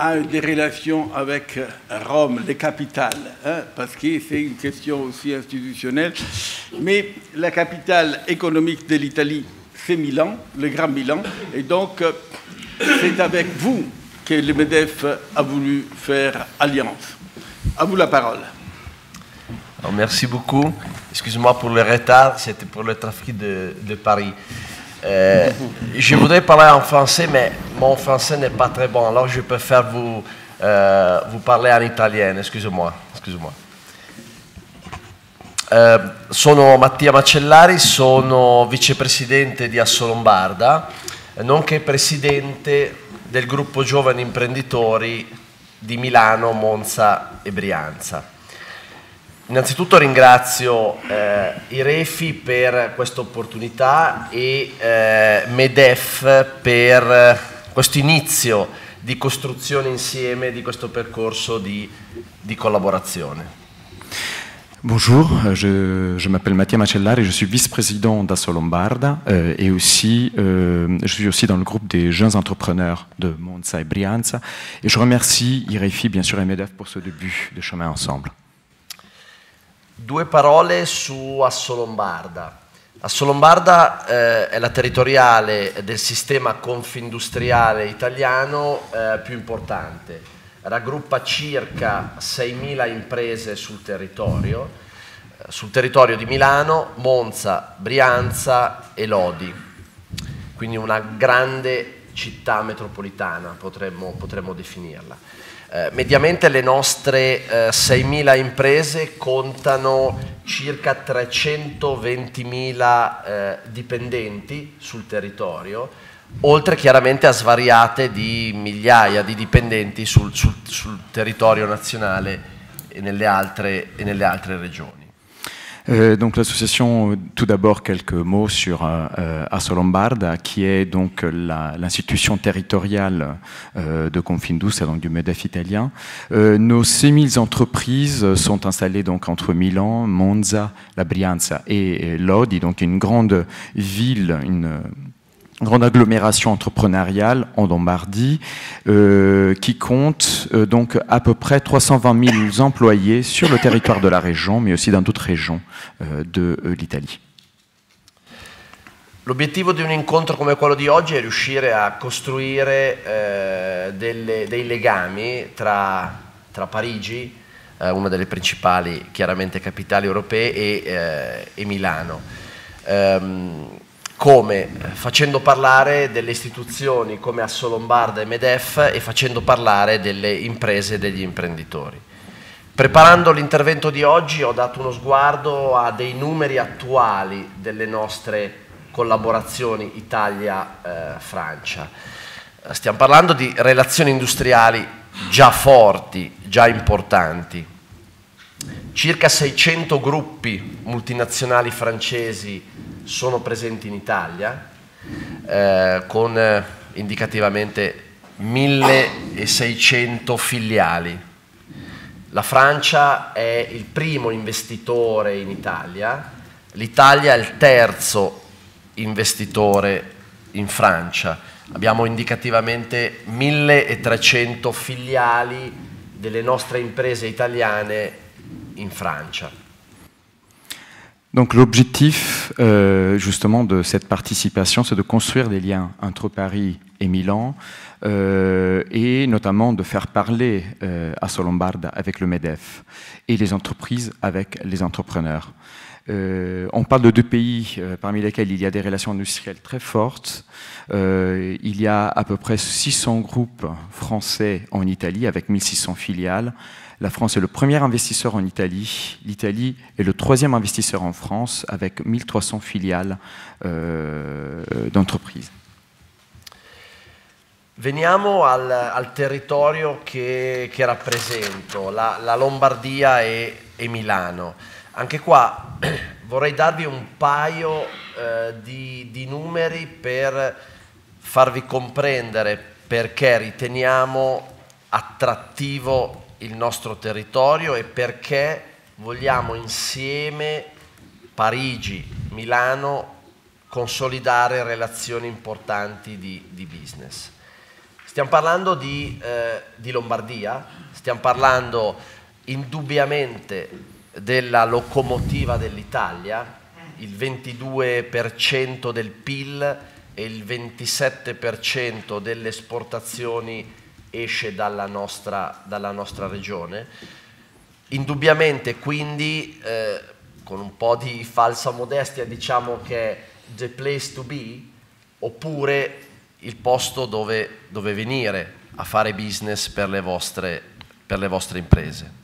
a des relations avec Rome, les capitales, parce que c'est une question aussi institutionnelle. Mais la capitale économique de l'Italie, c'est Milan, le Grand Milan. Et donc, c'est avec vous que le MEDEF a voulu faire alliance. À vous la parole. Alors, merci beaucoup. Excusez-moi pour le retard, c'était pour le trafic de Paris. Je voudrais parler en français, mais mon français n'est pas très bon, alors je préfère vous parler en italien, excusez-moi. Sono Mattia Macellari, sono vicepresidente di Assolombarda, nonché presidente del gruppo Giovani Imprenditori di Milano, Monza e Brianza. Innanzitutto ringrazio IREFI per questa opportunità e MEDEF per questo inizio di costruzione insieme di questo percorso di collaborazione. Bonjour, je m'appelle Mattia Macellari, je suis vice-président d'Assolombarda et aussi, je suis aussi dans le groupe des jeunes entrepreneurs de Monza et Brianza. Et je remercie IREFI, bien sûr, et MEDEF pour ce début de chemin ensemble. Due parole su Assolombarda. Assolombarda è la territoriale del sistema confindustriale italiano più importante. Raggruppa circa 6.000 imprese sul territorio di Milano, Monza, Brianza e Lodi. Quindi una grande città metropolitana, potremmo definirla. Mediamente le nostre 6.000 imprese contano circa 320.000 dipendenti sul territorio, oltre chiaramente a svariate di migliaia di dipendenti sul territorio nazionale e nelle altre regioni. Donc l'association, tout d'abord quelques mots sur Assolombarda, qui est donc l'institution territoriale de Confindustria, donc du MEDEF italien. Nos 6000 entreprises sont installées donc entre Milan, Monza, la Brianza et Lodi, donc une grande ville, une grande agglomération entrepreneuriale en Lombardie qui compte donc à peu près 320 000 employés sur le territoire de la région, mais aussi dans d'autres régions de l'Italie. L'obiettivo di un incontro come quello di oggi è riuscire a costruire dei legami tra Parigi, una delle principali chiaramente capitali europee, e Milano. Come? Facendo parlare delle istituzioni come Assolombarda e MEDEF e facendo parlare delle imprese e degli imprenditori. Preparando l'intervento di oggi ho dato uno sguardo a dei numeri attuali delle nostre collaborazioni Italia-Francia. Stiamo parlando di relazioni industriali già forti, già importanti. Circa 600 gruppi multinazionali francesi sono presenti in Italia, con indicativamente 1600 filiali. La Francia è il primo investitore in Italia, l'Italia è il terzo investitore in Francia. Abbiamo indicativamente 1300 filiali delle nostre imprese italiane in Francia. Donc l'objectif justement de cette participation, c'est de construire des liens entre Paris et Milan et notamment de faire parler Assolombarda avec le MEDEF et les entreprises avec les entrepreneurs. On parle de deux pays parmi lesquels il y a des relations industrielles très fortes. Il y a à peu près 600 groupes français en Italie avec 1600 filiales. La France est le premier investisseur en Italie, l'Italie est le troisième investisseur en France avec 1300 filiales d'entreprises. Veniamo al territorio che rappresento, la Lombardia e Milano. Anche qua vorrei darvi un paio di numeri per farvi comprendere perché riteniamo attrattivo il nostro territorio e perché vogliamo insieme Parigi, Milano consolidare relazioni importanti di business. Stiamo parlando di Lombardia, stiamo parlando indubbiamente della locomotiva dell'Italia, il 22% del PIL e il 27% delle esportazioni esce dalla nostra regione. Indubbiamente quindi con un po' di falsa modestia diciamo che è the place to be oppure il posto dove venire a fare business per le vostre imprese.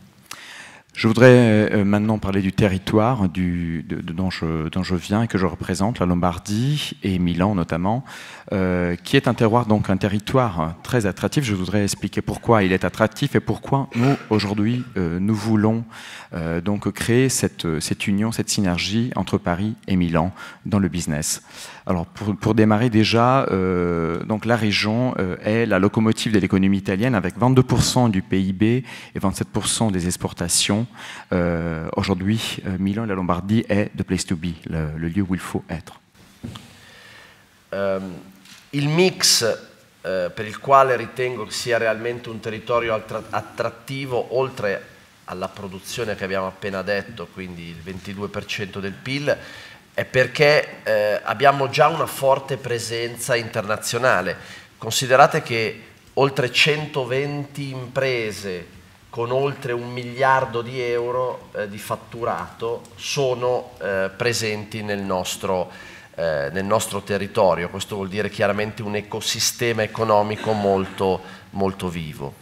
Je voudrais maintenant parler du territoire dont je viens et que je représente, la Lombardie et Milan notamment, qui est un terroir, donc un territoire très attractif. Je voudrais expliquer pourquoi il est attractif et pourquoi nous, aujourd'hui, nous voulons donc créer cette union, cette synergie entre Paris et Milan dans le business. Alors pour démarrer déjà, donc la région est la locomotive de l'économie italienne avec 22% du PIB et 27% des exportations. Aujourd'hui, Milan et la Lombardie est the place to be, le lieu où il faut être. Il mix per il quale ritengo che sia realmente un territorio attrattivo, oltre alla produzione che abbiamo appena detto, quindi il 22% del PIL, è perché abbiamo già una forte presenza internazionale. Considerate che oltre 120 imprese con oltre 1 miliardo di euro di fatturato sono presenti nel nostro territorio. Questo vuol dire chiaramente un ecosistema economico molto, molto vivo.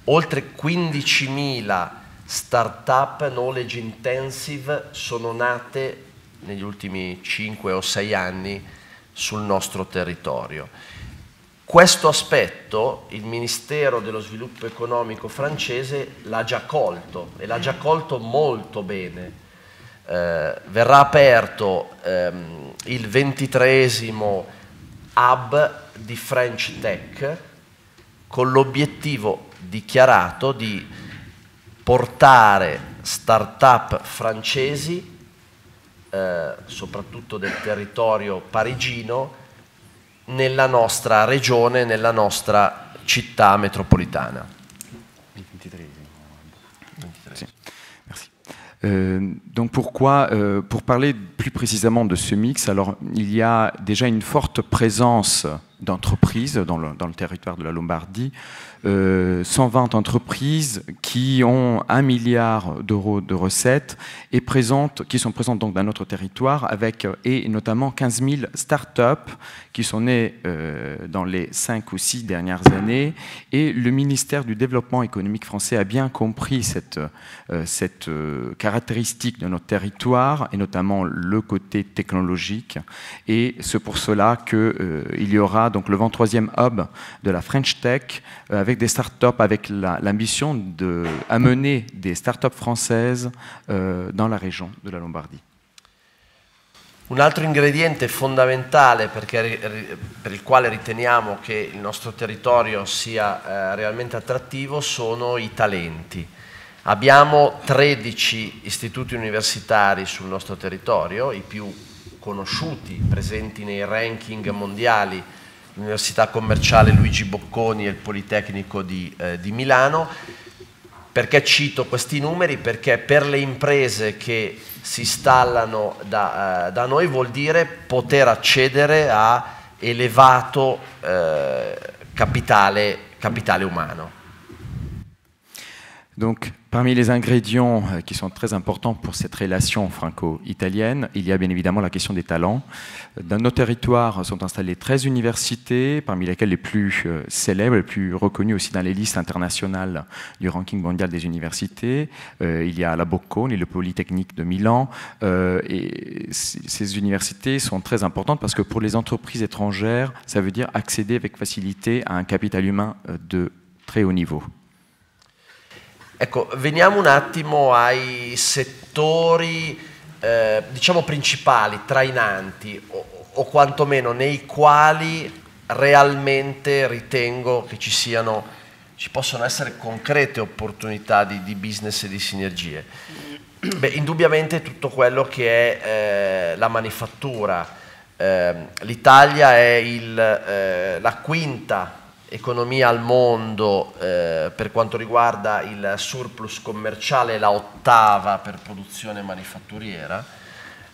Oltre 15.000 start-up knowledge intensive sono nate negli ultimi 5 o 6 anni sul nostro territorio. Questo aspetto il Ministero dello Sviluppo Economico francese l'ha già colto e l'ha già colto molto bene. verrà aperto il 23esimo hub di French Tech, con l'obiettivo dichiarato di portare start-up francesi, soprattutto del territorio parigino, nella nostra regione, nella nostra città metropolitana. Donc pourquoi, pour parler plus précisément de ce mix, alors il y a déjà une forte présence d'entreprises dans le territoire de la Lombardie, 120 entreprises qui ont 1 milliard d'euros de recettes et qui sont présentes donc dans notre territoire, et notamment 15 000 start-up qui sont nées dans les 5 ou 6 dernières années. Et le ministère du Développement économique français a bien compris cette caractéristique de notre territoire, et notamment le côté technologique. Et c'est pour cela qu'il y aura donc le 23e hub de la French Tech avec des start-up, avec l'ambition d'amener des start-up françaises dans la région de la Lombardie. Un altro ingrediente fondamentale per il quale riteniamo che il nostro territorio sia realmente attrattivo sono i talenti. Abbiamo 13 istituti universitari sul nostro territorio, i più conosciuti, presenti nei ranking mondiali, l'Università Commerciale Luigi Bocconi e il Politecnico di Milano. Perché cito questi numeri? Perché per le imprese che si installano da noi vuol dire poter accedere a elevato capitale umano. Donc, parmi les ingrédients qui sont très importants pour cette relation franco-italienne, il y a bien évidemment la question des talents. Dans nos territoires sont installées 13 universités, parmi lesquelles les plus célèbres, les plus reconnues aussi dans les listes internationales du ranking mondial des universités. Il y a la Bocconi, le Polytechnique de Milan. Et ces universités sont très importantes parce que pour les entreprises étrangères, ça veut dire accéder avec facilité à un capital humain de très haut niveau. Ecco, veniamo un attimo ai settori, diciamo principali, trainanti, o quantomeno nei quali realmente ritengo che ci possono essere concrete opportunità di business e di sinergie. Beh, indubbiamente tutto quello che è la manifattura. L'Italia è la quinta economia al mondo per quanto riguarda il surplus commerciale, la 8ª per produzione manifatturiera,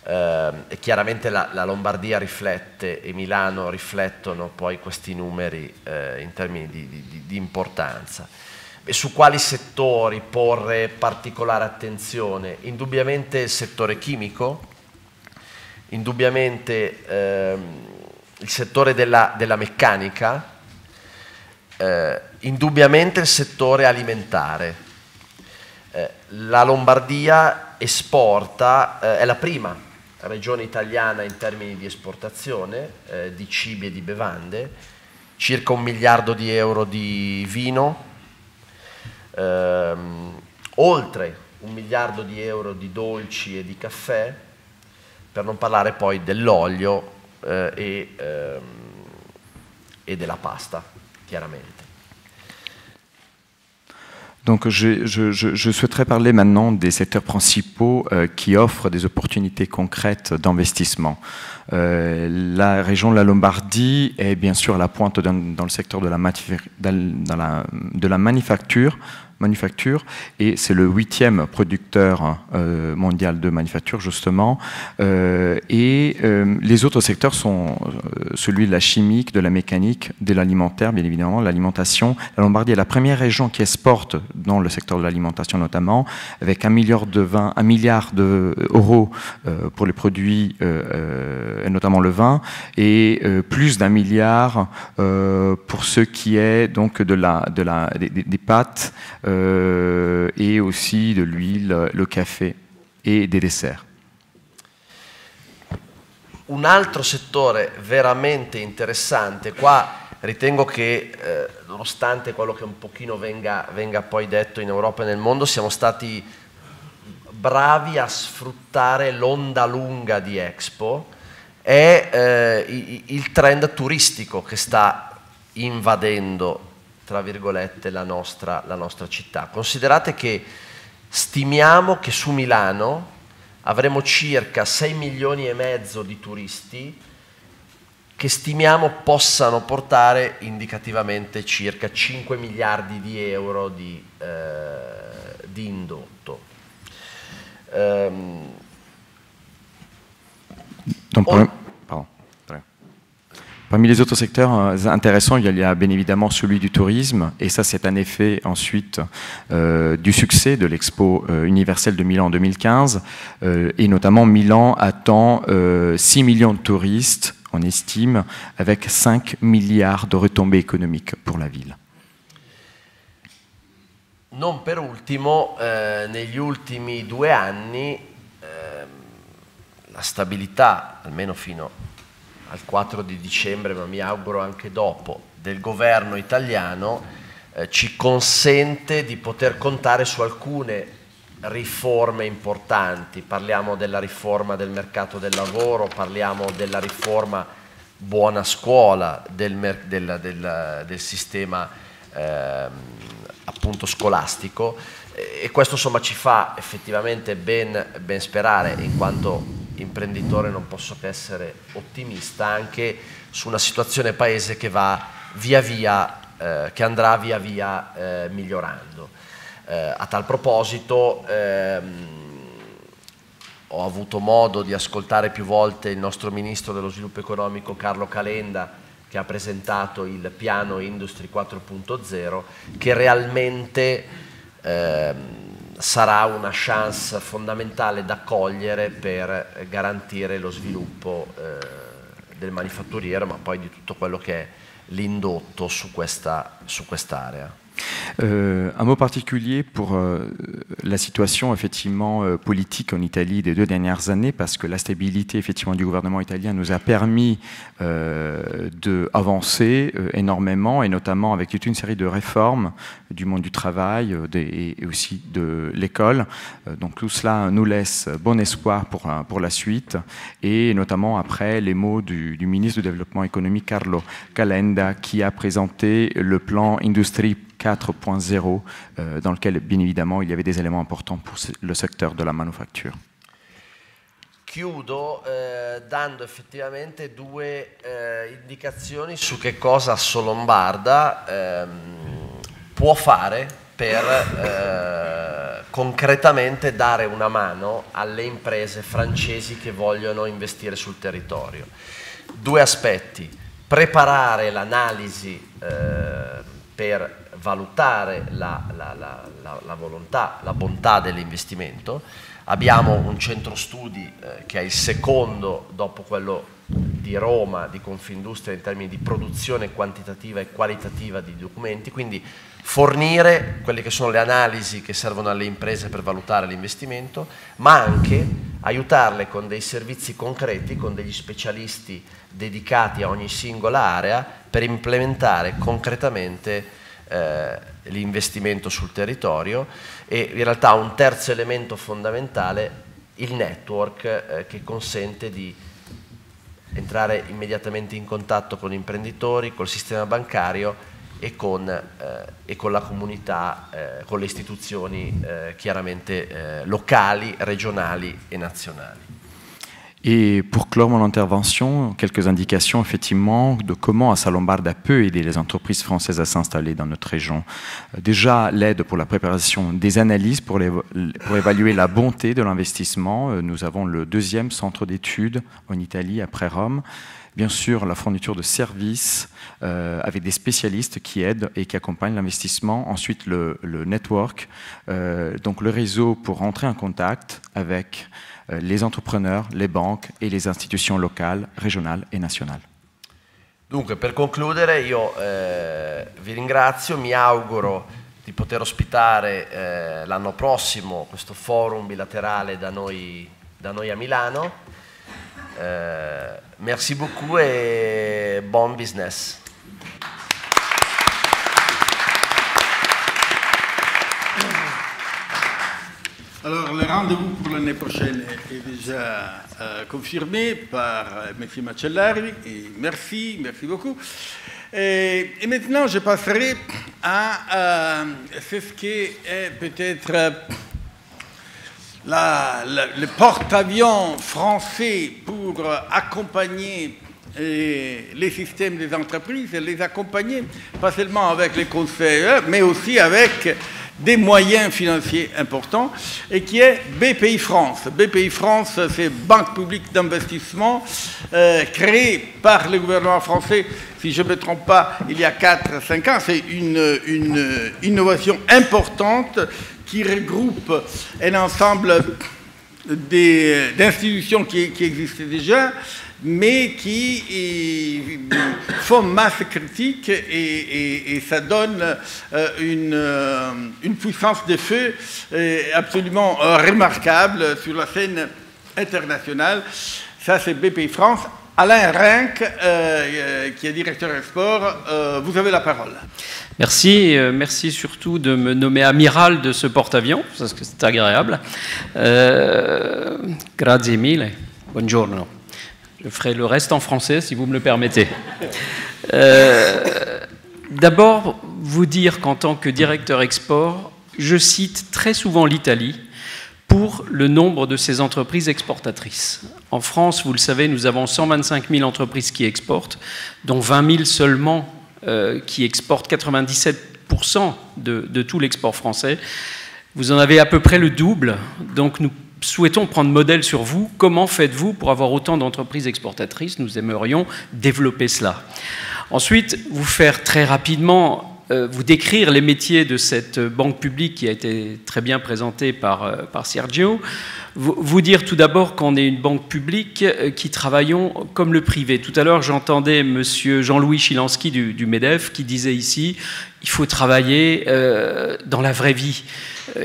e chiaramente la Lombardia riflette e Milano riflettono poi questi numeri in termini di importanza. E su quali settori porre particolare attenzione? Indubbiamente il settore chimico, indubbiamente il settore della meccanica, indubbiamente il settore alimentare. La Lombardia esporta, è la prima regione italiana in termini di esportazione di cibi e di bevande, circa 1 miliardo di euro di vino, oltre 1 miliardo di euro di dolci e di caffè, per non parlare poi dell'olio e della pasta, chiaramente. Donc je souhaiterais parler maintenant des secteurs principaux qui offrent des opportunités concrètes d'investissement. La région de la Lombardie est bien sûr à la pointe dans le secteur de la manufacture, et c'est le 8e producteur mondial de manufacture justement, et les autres secteurs sont celui de la chimique, de la mécanique, de l'alimentaire bien évidemment, l'alimentation. La Lombardie est la première région qui exporte dans le secteur de l'alimentation notamment, avec 1 milliard d'euros pour les produits, et notamment le vin, et plus d'1 milliard pour ce qui est donc des pâtes, et aussi de l'huile, le café e dei dessert. Un altro settore veramente interessante, qua ritengo che nonostante quello che un pochino venga poi detto in Europa e nel mondo, siamo stati bravi a sfruttare l'onda lunga di Expo e il trend turistico che sta invadendo, tra virgolette, la nostra città. Considerate che stimiamo che su Milano avremo circa 6 milioni e mezzo di turisti che stimiamo possano portare indicativamente circa 5 miliardi di euro di indotto. Parmi les autres secteurs intéressants, il y a bien évidemment celui du tourisme, et ça c'est un effet ensuite du succès de l'Expo universelle de Milan en 2015, et notamment Milan attend 6 millions de touristes, on estime, avec 5 milliards de retombées économiques pour la ville. Non per ultimo, negli ultimi 2 anni la stabilità, almeno fino al 4 di dicembre, ma mi auguro anche dopo, del governo italiano ci consente di poter contare su alcune riforme importanti. Parliamo della riforma del mercato del lavoro, parliamo della riforma buona scuola, del sistema appunto scolastico, e questo insomma ci fa effettivamente ben sperare, in quanto imprenditore non posso che essere ottimista anche su una situazione paese che va che andrà via via migliorando. A tal proposito ho avuto modo di ascoltare più volte il nostro Ministro dello Sviluppo Economico Carlo Calenda, che ha presentato il piano Industry 4.0, che realmente sarà una chance fondamentale da cogliere per garantire lo sviluppo del manifatturiero, ma poi di tutto quello che è l'indotto su quest'area. Un mot particulier pour la situation effectivement politique en Italie des 2 dernières années, parce que la stabilité effectivement du gouvernement italien nous a permis d'avancer énormément, et notamment avec toute une série de réformes du monde du travail et aussi de l'école. Donc tout cela nous laisse bon espoir pour la suite, et notamment après les mots du ministre du Développement économique Carlo Calenda, qui a présenté le plan Industrie 4.0, dans lequel, bien évidemment, il y avait des éléments importants pour le secteur de la manufacture. Chiudo dando effettivamente 2 indicazioni su che cosa Assolombarda può fare per concretamente dare una mano alle imprese francesi che vogliono investire sul territorio. 2 aspetti: preparare l'analisi per valutare la volontà, la bontà dell'investimento. Abbiamo un centro studi che è il secondo dopo quello di Roma, di Confindustria, in termini di produzione quantitativa e qualitativa di documenti, quindi fornire quelle che sono le analisi che servono alle imprese per valutare l'investimento, ma anche aiutarle con dei servizi concreti, con degli specialisti dedicati a ogni singola area, per implementare concretamente l'investimento sul territorio. E in realtà un terzo elemento fondamentale, il network, che consente di entrare immediatamente in contatto con imprenditori, col sistema bancario e con la comunità, con le istituzioni chiaramente locali, régionali et nazionali. Et pour clore mon intervention, quelques indications effectivement de comment Assolombarda peut aider les entreprises françaises à s'installer dans notre région. Déjà, l'aide pour la préparation des analyses pour évaluer la bonté de l'investissement. Nous avons le 2e centre d'études en Italie après Rome. Bien sûr, la fourniture de services avec des spécialistes qui aident et qui accompagnent l'investissement. Ensuite, le network, donc le réseau pour entrer en contact avec les entrepreneurs, les banques e le istituzioni locali, regionali e nazionali. Dunque, per concludere, io vi ringrazio, mi auguro di poter ospitare l'anno prossimo questo forum bilaterale da noi a Milano. Merci beaucoup et bon business. Alors, le rendez-vous pour l'année prochaine est déjà confirmé par M. Macellari. Et merci beaucoup. Et maintenant, je passerai à ce qui est peut-être le porte-avions français pour accompagner les systèmes des entreprises, les accompagner, pas seulement avec les conseils, mais aussi avec des moyens financiers importants, et qui est BPI France. BPI France, c'est Banque publique d'investissement, créée par le gouvernement français, si je ne me trompe pas, il y a 4-5 ans. C'est une innovation importante qui regroupe un ensemble d'institutions qui existaient déjà, mais qui font masse critique et ça donne une puissance de feu absolument remarquable sur la scène internationale. Ça, c'est BPI France. Alain Renck, qui est directeur export, vous avez la parole. Merci, merci surtout de me nommer amiral de ce porte-avions, parce que c'est agréable. Grazie mille, buongiorno. Je ferai le reste en français, si vous me le permettez. D'abord, vous dire qu'en tant que directeur export, je cite très souvent l'Italie pour le nombre de ses entreprises exportatrices. En France, vous le savez, nous avons 125 000 entreprises qui exportent, dont 20 000 seulement qui exportent 97% de tout l'export français. Vous en avez à peu près le double, donc nous souhaitons prendre modèle sur vous. Comment faites-vous pour avoir autant d'entreprises exportatrices? Nous aimerions développer cela. Ensuite, vous faire très rapidement, vous décrire les métiers de cette banque publique qui a été très bien présentée par Sergio. Vous dire tout d'abord qu'on est une banque publique qui travaillons comme le privé. Tout à l'heure, j'entendais M. Jean-Louis Chilansky du MEDEF qui disait ici, il faut travailler dans la vraie vie.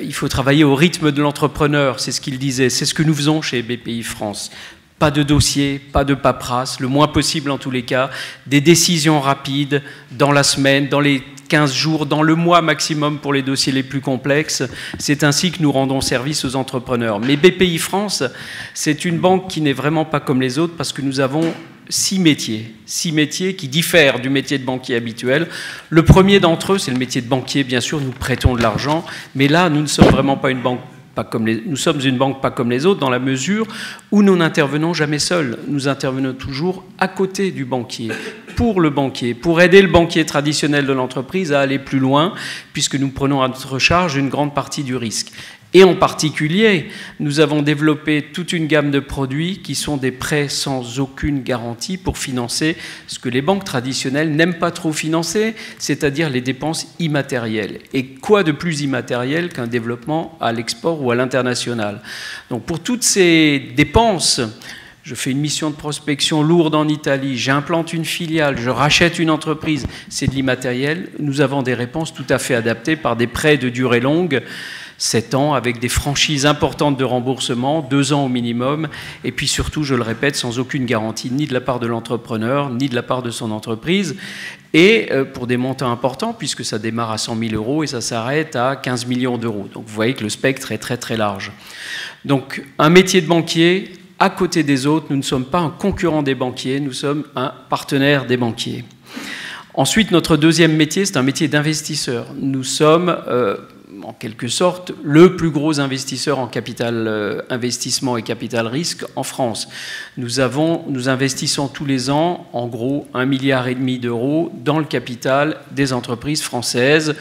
Il faut travailler au rythme de l'entrepreneur, c'est ce qu'il disait. C'est ce que nous faisons chez BPI France. Pas de dossier, pas de paperasse, le moins possible en tous les cas, des décisions rapides dans la semaine, dans les 15 jours, dans le mois maximum pour les dossiers les plus complexes. C'est ainsi que nous rendons service aux entrepreneurs. Mais BPI France, c'est une banque qui n'est vraiment pas comme les autres parce que nous avons 6 métiers qui diffèrent du métier de banquier habituel. Le premier d'entre eux, c'est le métier de banquier. Bien sûr, nous prêtons de l'argent, mais là, nous ne sommes vraiment pas une banque. Nous sommes une banque pas comme les autres dans la mesure où nous n'intervenons jamais seuls. Nous intervenons toujours à côté du banquier, pour aider le banquier traditionnel de l'entreprise à aller plus loin, puisque nous prenons à notre charge une grande partie du risque. Et en particulier, nous avons développé toute une gamme de produits qui sont des prêts sans aucune garantie pour financer ce que les banques traditionnelles n'aiment pas trop financer, c'est-à-dire les dépenses immatérielles. Et quoi de plus immatériel qu'un développement à l'export ou à l'international? Donc pour toutes ces dépenses, je fais une mission de prospection lourde en Italie, j'implante une filiale, je rachète une entreprise, c'est de l'immatériel. Nous avons des réponses tout à fait adaptées par des prêts de durée longue, 7 ans, avec des franchises importantes de remboursement, 2 ans au minimum, et puis surtout, je le répète, sans aucune garantie, ni de la part de l'entrepreneur, ni de la part de son entreprise, et pour des montants importants, puisque ça démarre à 100 000 € et ça s'arrête à 15 millions d'euros. Donc vous voyez que le spectre est très très large. Donc un métier de banquier, à côté des autres, nous ne sommes pas un concurrent des banquiers, nous sommes un partenaire des banquiers. Ensuite, notre deuxième métier, c'est un métier d'investisseur. Nous sommes en quelque sorte le plus gros investisseur en capital investissement et capital risque en France. Nous investissons tous les ans en gros 1,5 milliard d'euros dans le capital des entreprises françaises,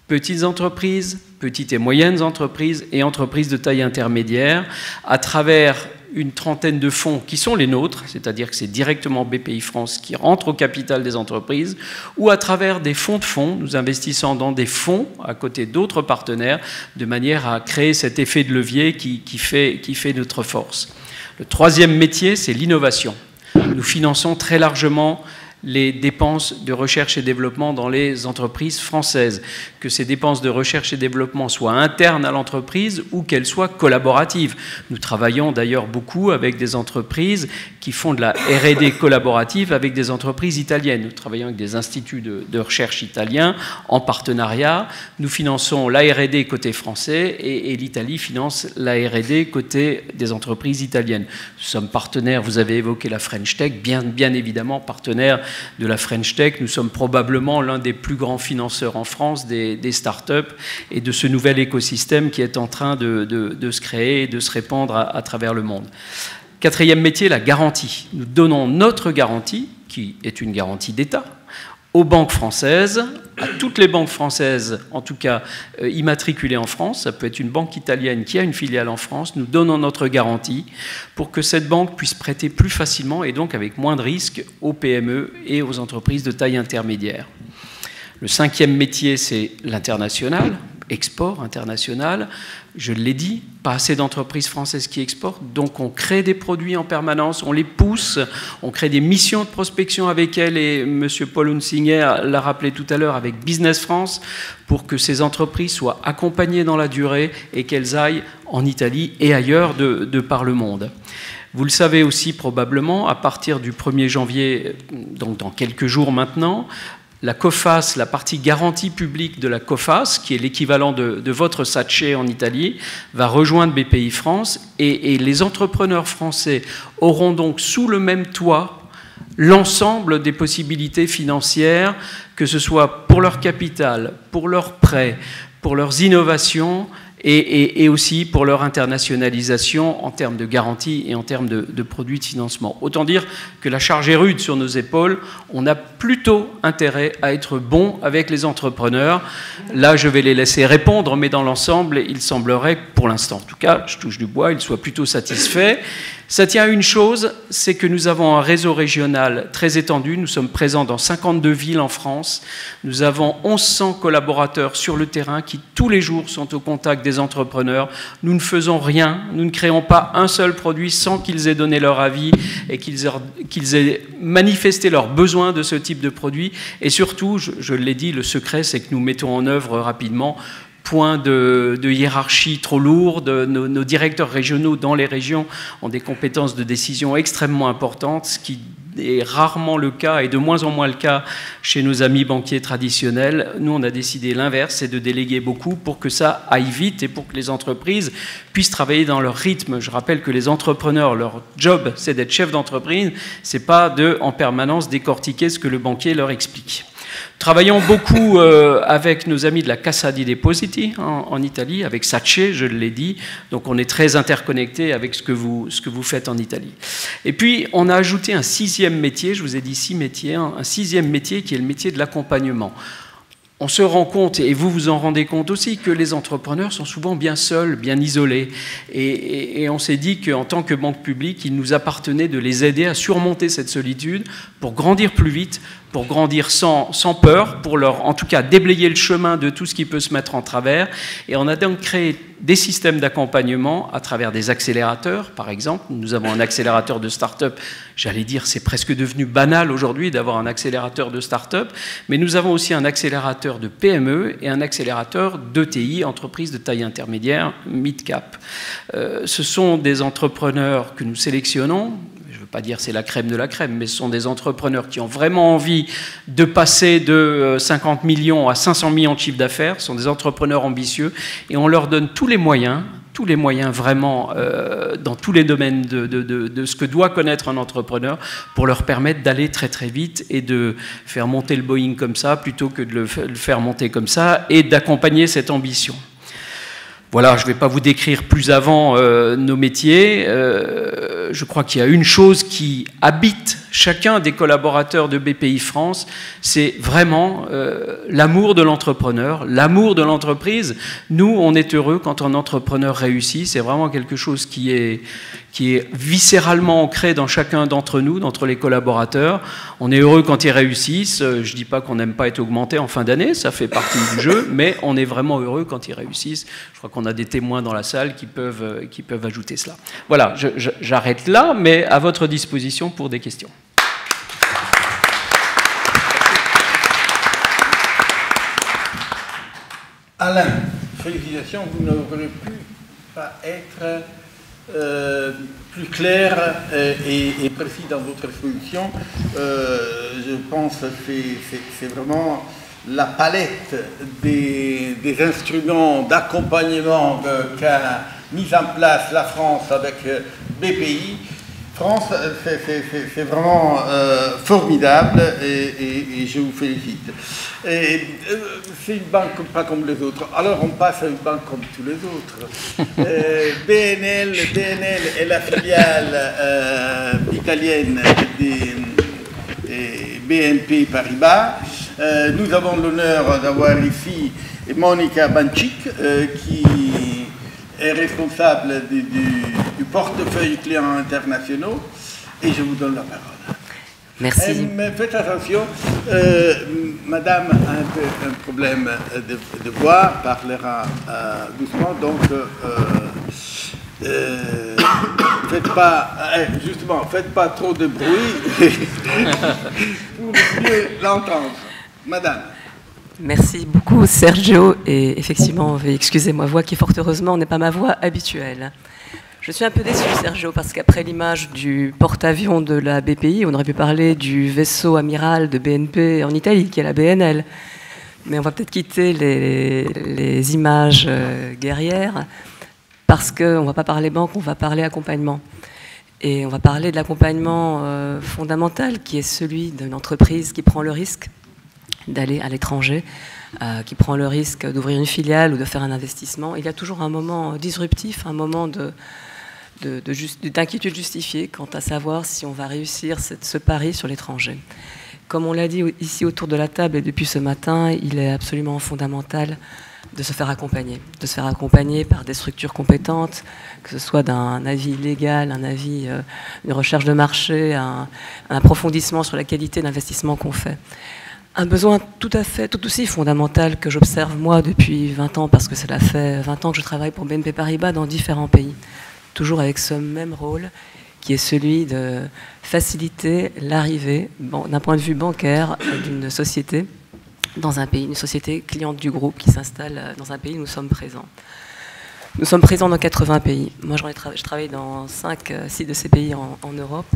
petites entreprises, petites et moyennes entreprises et entreprises de taille intermédiaire, à travers une trentaine de fonds qui sont les nôtres, c'est-à-dire que c'est directement BPI France qui rentre au capital des entreprises, ou à travers des fonds de fonds, nous investissons dans des fonds à côté d'autres partenaires, de manière à créer cet effet de levier qui fait notre force. Le troisième métier, c'est l'innovation. Nous finançons très largement les dépenses de recherche et développement dans les entreprises françaises, que ces dépenses de recherche et développement soient internes à l'entreprise ou qu'elles soient collaboratives. Nous travaillons d'ailleurs beaucoup avec des entreprises qui font de la R&D collaborative avec des entreprises italiennes. Nous travaillons avec des instituts de recherche italiens en partenariat. Nous finançons la R&D côté français et l'Italie finance la R&D côté des entreprises italiennes. Nous sommes partenaires, vous avez évoqué la French Tech, bien évidemment partenaires de la French Tech. Nous sommes probablement l'un des plus grands financeurs en France des startups et de ce nouvel écosystème qui est en train de se créer et de se répandre à travers le monde. Quatrième métier, la garantie. Nous donnons notre garantie, qui est une garantie d'État, aux banques françaises, à toutes les banques françaises, en tout cas immatriculées en France. Ça peut être une banque italienne qui a une filiale en France. Nous donnons notre garantie pour que cette banque puisse prêter plus facilement et donc avec moins de risques aux PME et aux entreprises de taille intermédiaire. Le cinquième métier, c'est l'international, export international. Je l'ai dit, pas assez d'entreprises françaises qui exportent, donc on crée des produits en permanence, on les pousse, on crée des missions de prospection avec elles, et M. Paul Hunsinger l'a rappelé tout à l'heure avec Business France, pour que ces entreprises soient accompagnées dans la durée et qu'elles aillent en Italie et ailleurs de par le monde. Vous le savez aussi probablement, à partir du 1er janvier, donc dans quelques jours maintenant, la COFAS, la partie garantie publique de la COFAS, qui est l'équivalent de votre SACE en Italie, va rejoindre BPI France et les entrepreneurs français auront donc sous le même toit l'ensemble des possibilités financières, que ce soit pour leur capital, pour leurs prêts, pour leurs innovations, et aussi pour leur internationalisation en termes de garantie et en termes de produits de financement. Autant dire que la charge est rude sur nos épaules, on a plutôt intérêt à être bon avec les entrepreneurs. Là, je vais les laisser répondre, mais dans l'ensemble, il semblerait que pour l'instant, en tout cas, je touche du bois, ils soient plutôt satisfaits. Ça tient à une chose, c'est que nous avons un réseau régional très étendu. Nous sommes présents dans 52 villes en France. Nous avons 1100 collaborateurs sur le terrain qui, tous les jours, sont au contact des entrepreneurs. Nous ne faisons rien, nous ne créons pas un seul produit sans qu'ils aient donné leur avis et qu'ils aient manifesté leur besoin de ce type de produit. Et surtout, je l'ai dit, le secret, c'est que nous mettons en œuvre rapidement. Point de hiérarchie trop lourde, nos directeurs régionaux dans les régions ont des compétences de décision extrêmement importantes, ce qui est rarement le cas et de moins en moins le cas chez nos amis banquiers traditionnels. Nous, on a décidé l'inverse, c'est de déléguer beaucoup pour que ça aille vite et pour que les entreprises puissent travailler dans leur rythme. Je rappelle que les entrepreneurs, leur job, c'est d'être chef d'entreprise, c'est pas de, en permanence, décortiquer ce que le banquier leur explique. Travaillons beaucoup avec nos amis de la Cassa di Depositi en Italie, avec SACE, je l'ai dit, donc on est très interconnectés avec ce que vous faites en Italie. Et puis, on a ajouté un sixième métier, je vous ai dit 6 métiers, un sixième métier qui est le métier de l'accompagnement. On se rend compte, et vous vous en rendez compte aussi, que les entrepreneurs sont souvent bien seuls, bien isolés. Et on s'est dit qu'en tant que banque publique, il nous appartenait de les aider à surmonter cette solitude pour grandir plus vite, pour grandir sans peur, pour leur, en tout cas, déblayer le chemin de tout ce qui peut se mettre en travers. Et on a donc créé des systèmes d'accompagnement à travers des accélérateurs, par exemple. Nous avons un accélérateur de start-up. J'allais dire, c'est presque devenu banal aujourd'hui d'avoir un accélérateur de start-up. Mais nous avons aussi un accélérateur de PME et un accélérateur d'ETI, entreprises de taille intermédiaire, mid-cap. Ce sont des entrepreneurs que nous sélectionnons. Je ne veux pas dire c'est la crème de la crème, mais ce sont des entrepreneurs qui ont vraiment envie de passer de 50 millions à 500 millions de chiffre d'affaires. Ce sont des entrepreneurs ambitieux et on leur donne tous les moyens vraiment dans tous les domaines de ce que doit connaître un entrepreneur pour leur permettre d'aller très très vite et de faire monter le Boeing comme ça plutôt que de le faire monter comme ça et d'accompagner cette ambition. Voilà, je ne vais pas vous décrire plus avant nos métiers. Je crois qu'il y a une chose qui habite chacun des collaborateurs de BPI France, c'est vraiment l'amour de l'entrepreneur, l'amour de l'entreprise. Nous, on est heureux quand un entrepreneur réussit. C'est vraiment quelque chose qui est viscéralement ancré dans chacun d'entre nous, d'entre les collaborateurs. On est heureux quand ils réussissent. Je ne dis pas qu'on n'aime pas être augmenté en fin d'année, ça fait partie du jeu, mais on est vraiment heureux quand ils réussissent. Je crois qu'on a des témoins dans la salle qui peuvent ajouter cela. Voilà, j'arrête là, mais à votre disposition pour des questions. Alain, félicitations, vous n'aurez pu pas être plus clair et précis dans votre exposition. Je pense que c'est vraiment la palette des instruments d'accompagnement qu'a mis en place la France avec BPI. France, c'est vraiment formidable et je vous félicite. C'est une banque pas comme les autres. Alors on passe à une banque comme tous les autres. BNL est la filiale italienne des BNP Paribas. Nous avons l'honneur d'avoir ici Monica Bancic qui est responsable du portefeuille clients internationaux et je vous donne la parole. Merci. Mais faites attention, madame a un problème de voix, parlera doucement, donc faites pas trop de bruit pour mieux l'entendre. Madame. Merci beaucoup Sergio, et effectivement, veuillez excuser ma voix qui fort heureusement n'est pas ma voix habituelle. Je suis un peu déçue Sergio parce qu'après l'image du porte-avions de la BPI, on aurait pu parler du vaisseau amiral de BNP en Italie qui est la BNL. Mais on va peut-être quitter les images guerrières parce qu'on ne va pas parler banque, on va parler accompagnement. Et on va parler de l'accompagnement fondamental qui est celui d'une entreprise qui prend le risque d'aller à l'étranger, qui prend le risque d'ouvrir une filiale ou de faire un investissement. Il y a toujours un moment disruptif, un moment d'inquiétude justifiée quant à savoir si on va réussir ce pari sur l'étranger. Comme on l'a dit ici autour de la table et depuis ce matin, il est absolument fondamental de se faire accompagner par des structures compétentes, que ce soit d'un avis légal, un avis, une recherche de marché, un approfondissement sur la qualité d'investissement qu'on fait. Un besoin tout aussi fondamental que j'observe moi depuis 20 ans, parce que cela fait 20 ans que je travaille pour BNP Paribas dans différents pays, toujours avec ce même rôle, qui est celui de faciliter l'arrivée, d'un point de vue bancaire, d'une société dans un pays, une société cliente du groupe qui s'installe dans un pays où nous sommes présents. Nous sommes présents dans 80 pays. Moi, je travaille dans 6 de ces pays en Europe.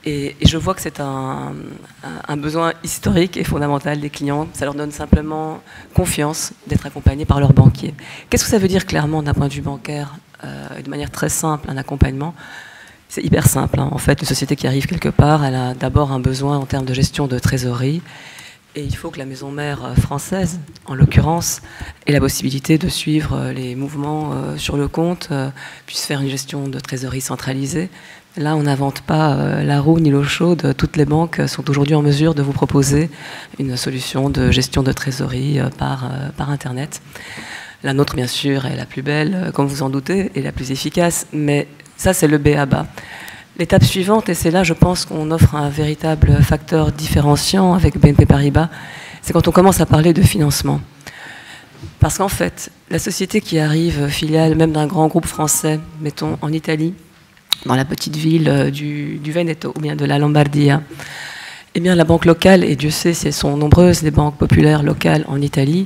Et je vois que c'est un besoin historique et fondamental des clients. Ça leur donne simplement confiance d'être accompagnés par leurs banquiers. Qu'est-ce que ça veut dire clairement d'un point de vue bancaire, de manière très simple, un accompagnement? C'est hyper simple. En fait, une société qui arrive quelque part, elle a d'abord un besoin en termes de gestion de trésorerie. Et il faut que la maison mère française, en l'occurrence, ait la possibilité de suivre les mouvements sur le compte, puisse faire une gestion de trésorerie centralisée. Là, on n'invente pas la roue ni l'eau chaude. Toutes les banques sont aujourd'hui en mesure de vous proposer une solution de gestion de trésorerie par Internet. La nôtre, bien sûr, est la plus belle, comme vous en doutez, et la plus efficace. Mais ça, c'est le b.a.-ba. L'étape suivante, et c'est là, je pense, qu'on offre un véritable facteur différenciant avec BNP Paribas, c'est quand on commence à parler de financement. Parce qu'en fait, la société qui arrive, filiale même d'un grand groupe français, mettons en Italie, dans la petite ville du Veneto ou bien de la Lombardia, eh bien la banque locale, et Dieu sait si elles sont nombreuses, les banques populaires locales en Italie,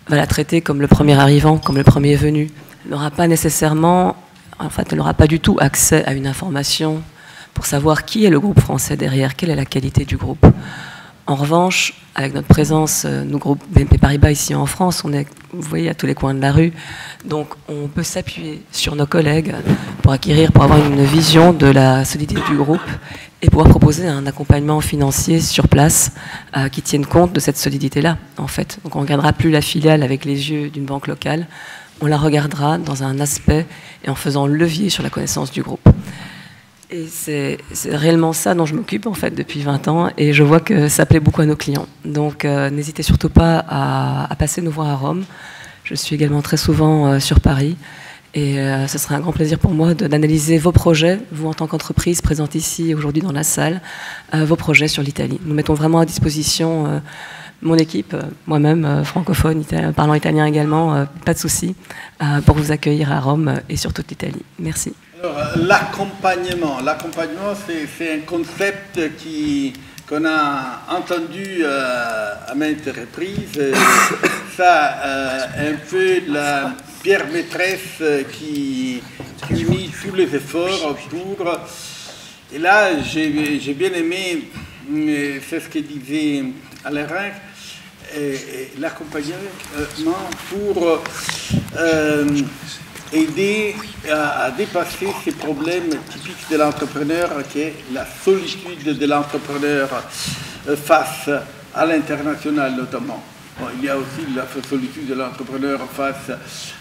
va la traiter comme le premier arrivant, comme le premier venu. Elle n'aura pas nécessairement, en fait, elle n'aura pas du tout accès à une information pour savoir qui est le groupe français derrière, quelle est la qualité du groupe. En revanche, avec notre présence, nous, groupe BNP Paribas ici en France, on est, vous voyez, à tous les coins de la rue. Donc, on peut s'appuyer sur nos collègues pour avoir une vision de la solidité du groupe et pouvoir proposer un accompagnement financier sur place qui tienne compte de cette solidité-là, en fait. Donc, on ne regardera plus la filiale avec les yeux d'une banque locale, on la regardera dans un aspect et en faisant levier sur la connaissance du groupe. Et c'est réellement ça dont je m'occupe en fait depuis 20 ans et je vois que ça plaît beaucoup à nos clients. Donc n'hésitez surtout pas à passer nous voir à Rome. Je suis également très souvent sur Paris et ce sera un grand plaisir pour moi d'analyser vos projets, vous en tant qu'entreprise présente ici aujourd'hui dans la salle, vos projets sur l'Italie. Nous mettons vraiment à disposition mon équipe, moi-même, francophone, parlant italien également, pas de souci, pour vous accueillir à Rome et sur toute l'Italie. Merci. L'accompagnement, c'est un concept qui qu'on a entendu à maintes reprises, ça un peu la pierre maîtresse qui unit tous les efforts pour... Et là, j'ai bien aimé, c'est ce que disait Alain Rinck, l'accompagnement pour aider à dépasser ces problèmes typiques de l'entrepreneur, qui est la solitude de l'entrepreneur face à l'international notamment. Bon, il y a aussi la solitude de l'entrepreneur face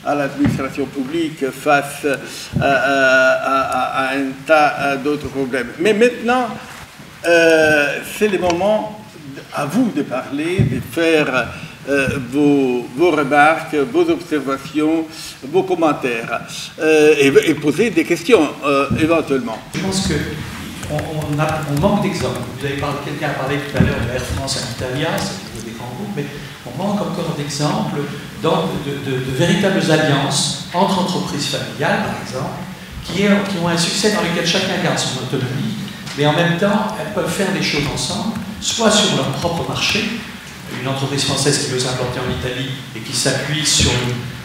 à l'administration publique, face à un tas d'autres problèmes. Mais maintenant, c'est le moment à vous de parler, de faire vos remarques, vos observations, vos commentaires et poser des questions éventuellement. Je pense qu'on manque d'exemples. Quelqu'un a parlé tout à l'heure de Air France à Italia, c'est des grands groupes, mais on manque encore d'exemples de véritables alliances entre entreprises familiales, par exemple, qui ont un succès dans lequel chacun garde son autonomie, mais en même temps, elles peuvent faire des choses ensemble, soit sur leur propre marché, une entreprise française qui veut s'implanter en Italie et qui s'appuie sur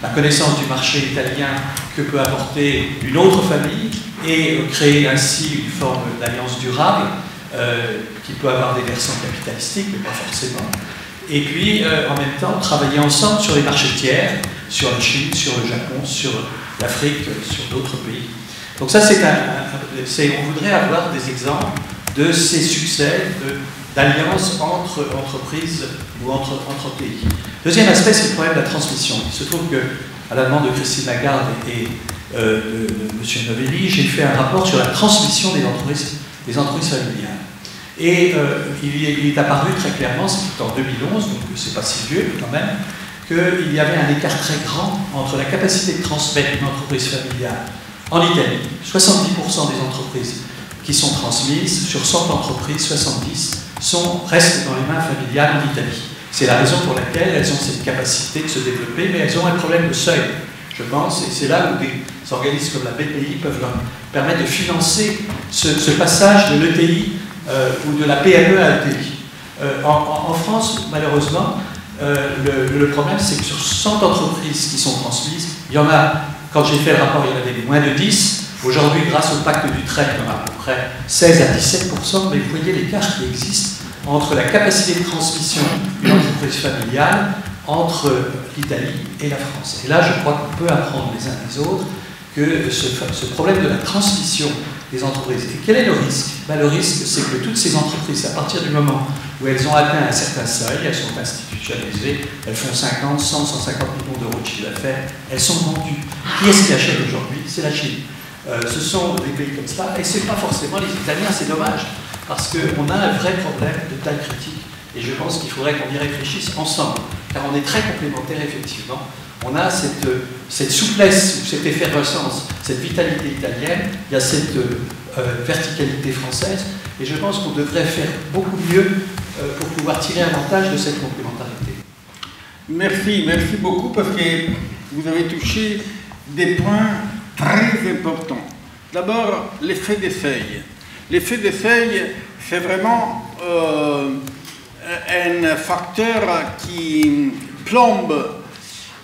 la connaissance du marché italien que peut apporter une autre famille et créer ainsi une forme d'alliance durable qui peut avoir des versants capitalistiques, mais pas forcément. Et puis, en même temps, travailler ensemble sur les marchés tiers, sur la Chine, sur le Japon, sur l'Afrique, sur d'autres pays. Donc ça, on voudrait avoir des exemples de ces succès d'alliances entre entreprises ou entre pays. Deuxième aspect, c'est le problème de la transmission. Il se trouve qu'à la demande de Christine Lagarde et de M. Novelli, j'ai fait un rapport sur la transmission des entreprises familiales. Et il est apparu très clairement, c'était en 2011, donc c'est pas si vieux quand même, qu'il y avait un écart très grand entre la capacité de transmettre une entreprise familiale en Italie. 70% des entreprises qui sont transmises, sur 100 entreprises, 70 restent dans les mains familiales en Italie. C'est la raison pour laquelle elles ont cette capacité de se développer, mais elles ont un problème de seuil, je pense, et c'est là où des organismes comme la BPI peuvent leur permettre de financer ce passage de l'ETI ou de la PME à l'ETI. En France, malheureusement, le problème, c'est que sur 100 entreprises qui sont transmises, il y en a, quand j'ai fait le rapport, il y en avait moins de 10. Aujourd'hui, grâce au pacte d'Utrecht, il y en a à peu près 16 à 17%, mais vous voyez l'écart qui existe entre la capacité de transmission d'une entreprise familiale entre l'Italie et la France. Et là, je crois qu'on peut apprendre les uns des autres que ce problème de la transmission des entreprises. Et quel est le risque? Le risque, c'est que toutes ces entreprises, à partir du moment où elles ont atteint un certain seuil, elles sont institutionnalisées, elles font 50, 100, 150 millions d'euros de chiffre d'affaires, elles sont vendues. Qui est-ce qui achète aujourd'hui? C'est la Chine. Ce sont des pays comme ça, et ce n'est pas forcément les Italiens, c'est dommage, parce qu'on a un vrai problème de taille critique, et je pense qu'il faudrait qu'on y réfléchisse ensemble, car on est très complémentaires, effectivement. On a cette souplesse, cette effervescence, cette vitalité italienne, il y a cette verticalité française, et je pense qu'on devrait faire beaucoup mieux pour pouvoir tirer avantage de cette complémentarité. Merci beaucoup, parce que vous avez touché des points très important. D'abord, l'effet des seuils. L'effet des seuils, c'est vraiment un facteur qui plombe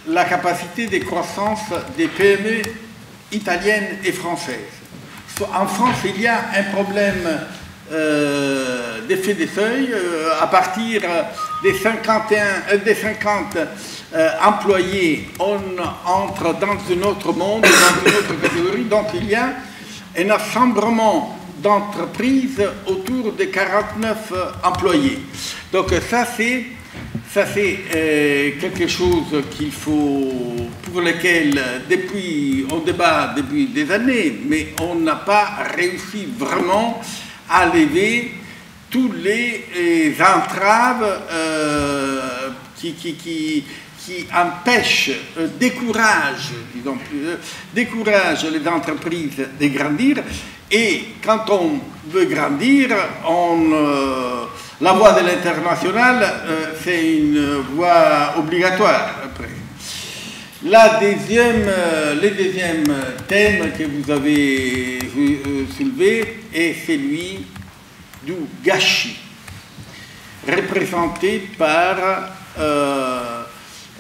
la capacité de croissance des PME italiennes et françaises. En France, il y a un problème d'effet des seuils à partir des 50 employés, on entre dans un autre monde, dans une autre catégorie, donc il y a un assemblement d'entreprises autour de 49 employés. Donc ça c'est quelque chose pour lequel on débat depuis des années, mais on n'a pas réussi vraiment à lever toutes les entraves qui empêchent, découragent les entreprises de grandir. Et quand on veut grandir, la voie de l'international, c'est une voie obligatoire après. Le deuxième thème que vous avez soulevé est celui du gâchis. représentée par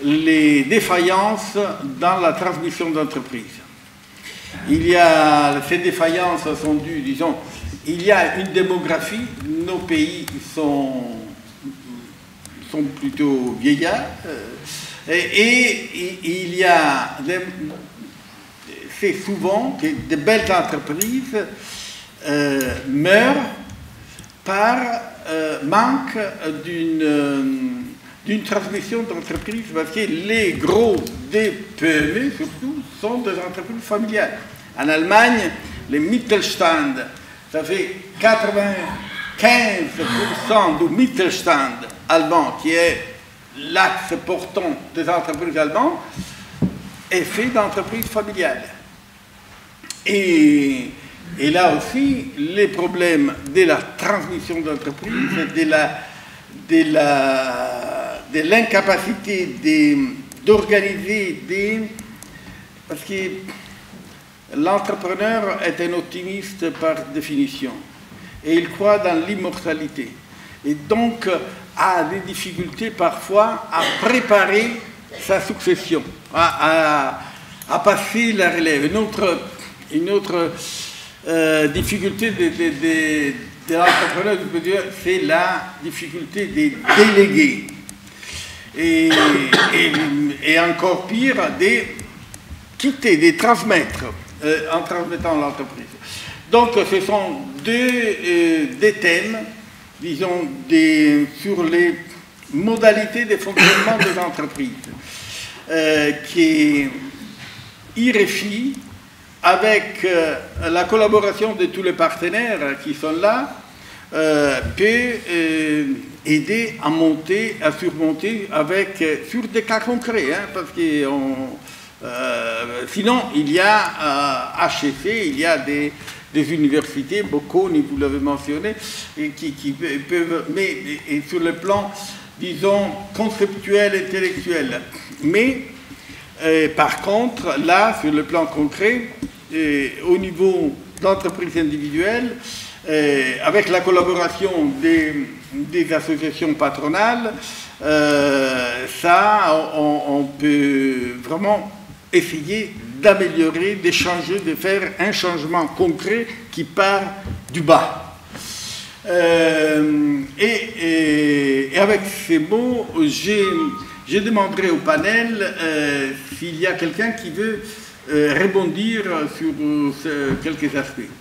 les défaillances dans la transmission d'entreprise. Ces défaillances sont dues, disons, il y a une démographie, nos pays sont plutôt vieillards, et il y a, c'est souvent que de belles entreprises meurent par manque d'une transmission d'entreprise, parce que les gros des PME, surtout, sont des entreprises familiales. En Allemagne, les Mittelstand, ça fait 95% du Mittelstand allemand, qui est l'axe portant des entreprises allemandes, est fait d'entreprises familiales. Et là aussi, les problèmes de la transmission d'entreprise, de l'incapacité d'organiser parce que l'entrepreneur est un optimiste par définition et il croit dans l'immortalité et donc a des difficultés parfois à préparer sa succession, à passer la relève. Une autre difficulté de l'entrepreneur, c'est la difficulté des délégués. Et encore pire, de quitter, de transmettre en transmettant l'entreprise. Donc ce sont des thèmes, disons, sur les modalités de fonctionnement des entreprises qui IREFI, avec la collaboration de tous les partenaires qui sont là, peut aider à monter, à surmonter sur des cas concrets, hein, parce que sinon il y a HEC, il y a des universités, Bocconi, vous l'avez mentionné, et qui peuvent, mais et sur le plan, disons, conceptuel, intellectuel. Mais par contre, là, sur le plan concret, au niveau d'entreprises individuelles, avec la collaboration des associations patronales, on peut vraiment essayer d'améliorer, de changer, de faire un changement concret qui part du bas. Et avec ces mots, je demanderai au panel s'il y a quelqu'un qui veut rebondir sur quelques aspects.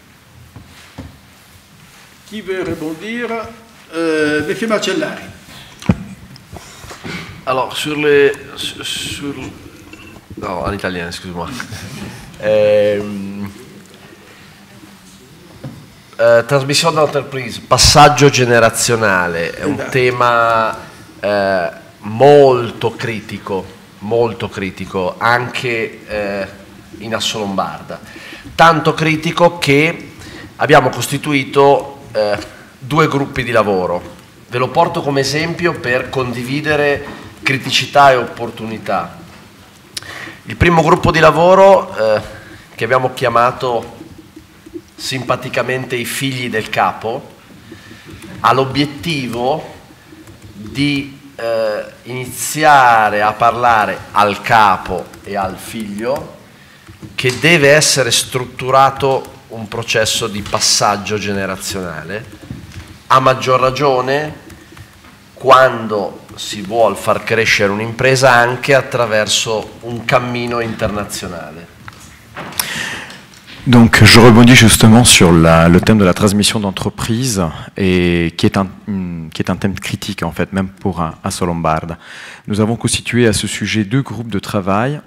Qui veut rebondir? Monsieur Macellari. Alors, no, en italien, excuse-moi. Trasmissione d'entreprise, passaggio generazionale, è un tema molto critico anche in Assolombarda. Tanto critico che abbiamo costituito 2 gruppi di lavoro. Ve lo porto come esempio per condividere criticità e opportunità. Il primo gruppo di lavoro, che abbiamo chiamato simpaticamente i figli del capo, ha l'obiettivo di iniziare a parlare al capo e al figlio che deve essere strutturato un processo di passaggio generazionale, a maggior ragione quando si vuol far crescere un'impresa anche attraverso un cammino internazionale. Donc je rebondis justement sur le thème de la transmission d'entreprise et qui est un thème critique en fait, même pour Assolombarda. Nous avons constitué à ce sujet 2 groupes de travail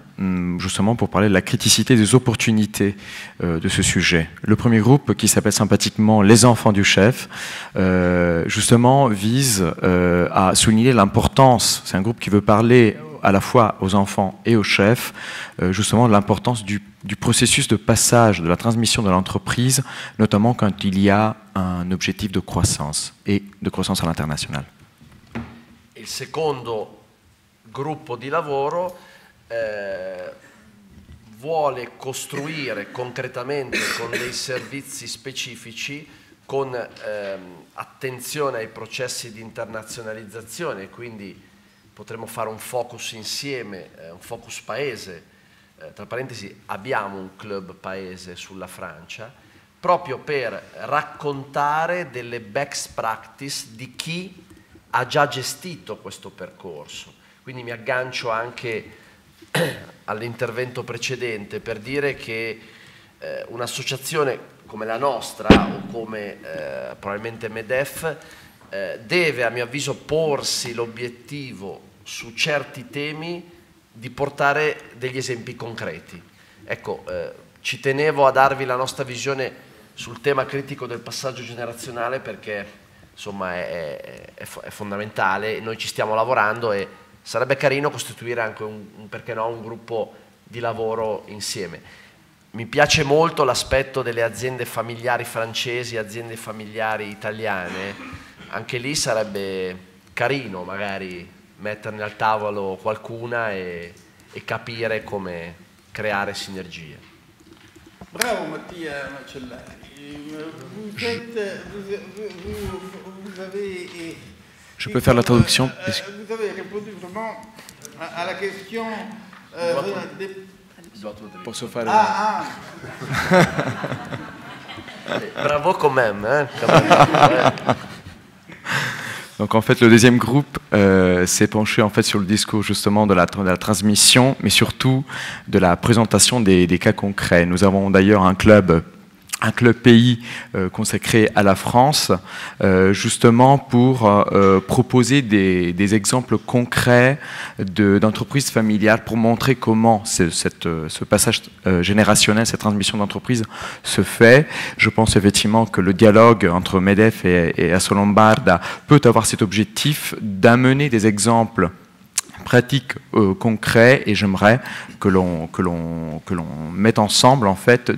justement pour parler de la criticité des opportunités de ce sujet. Le premier groupe, qui s'appelle sympathiquement Les enfants du chef, justement vise à souligner l'importance, c'est un groupe qui veut parler à la fois aux enfants et aux chefs, justement de l'importance du processus de passage, de la transmission de l'entreprise, notamment quand il y a un objectif de croissance et de croissance à l'international. Il secondo gruppo di lavoro vuole costruire concretamente con dei servizi specifici con attenzione ai processi di internazionalizzazione, quindi potremo fare un focus insieme, un focus paese, tra parentesi abbiamo un club paese sulla Francia, proprio per raccontare delle best practice di chi ha già gestito questo percorso. Quindi mi aggancio anche all'intervento precedente per dire che un'associazione come la nostra o come probabilmente MEDEF deve, a mio avviso, porsi l'obiettivo su certi temi di portare degli esempi concreti. Ecco, ci tenevo a darvi la nostra visione sul tema critico del passaggio generazionale perché insomma è fondamentale, noi ci stiamo lavorando e sarebbe carino costituire anche perché no, un gruppo di lavoro insieme. Mi piace molto l'aspetto delle aziende familiari francesi, aziende familiari italiane, anche lì sarebbe carino magari metterne al tavolo qualcuna e capire come creare sinergie. Bravo Mattia Macellari. Je peux faire la traduction. Vous avez répondu vraiment à la question. Posso fare... Bravo quand même. Hein, Donc en fait, le deuxième groupe s'est penché en fait sur le discours justement de la transmission, mais surtout de la présentation des cas concrets. Nous avons d'ailleurs un club pays consacré à la France, justement pour proposer des exemples concrets d'entreprises familiales pour montrer comment ce passage générationnel, cette transmission d'entreprise se fait. Je pense effectivement que le dialogue entre MEDEF et Assolombarda peut avoir cet objectif d'amener des exemples pratiques concrets et j'aimerais que l'on mette ensemble en fait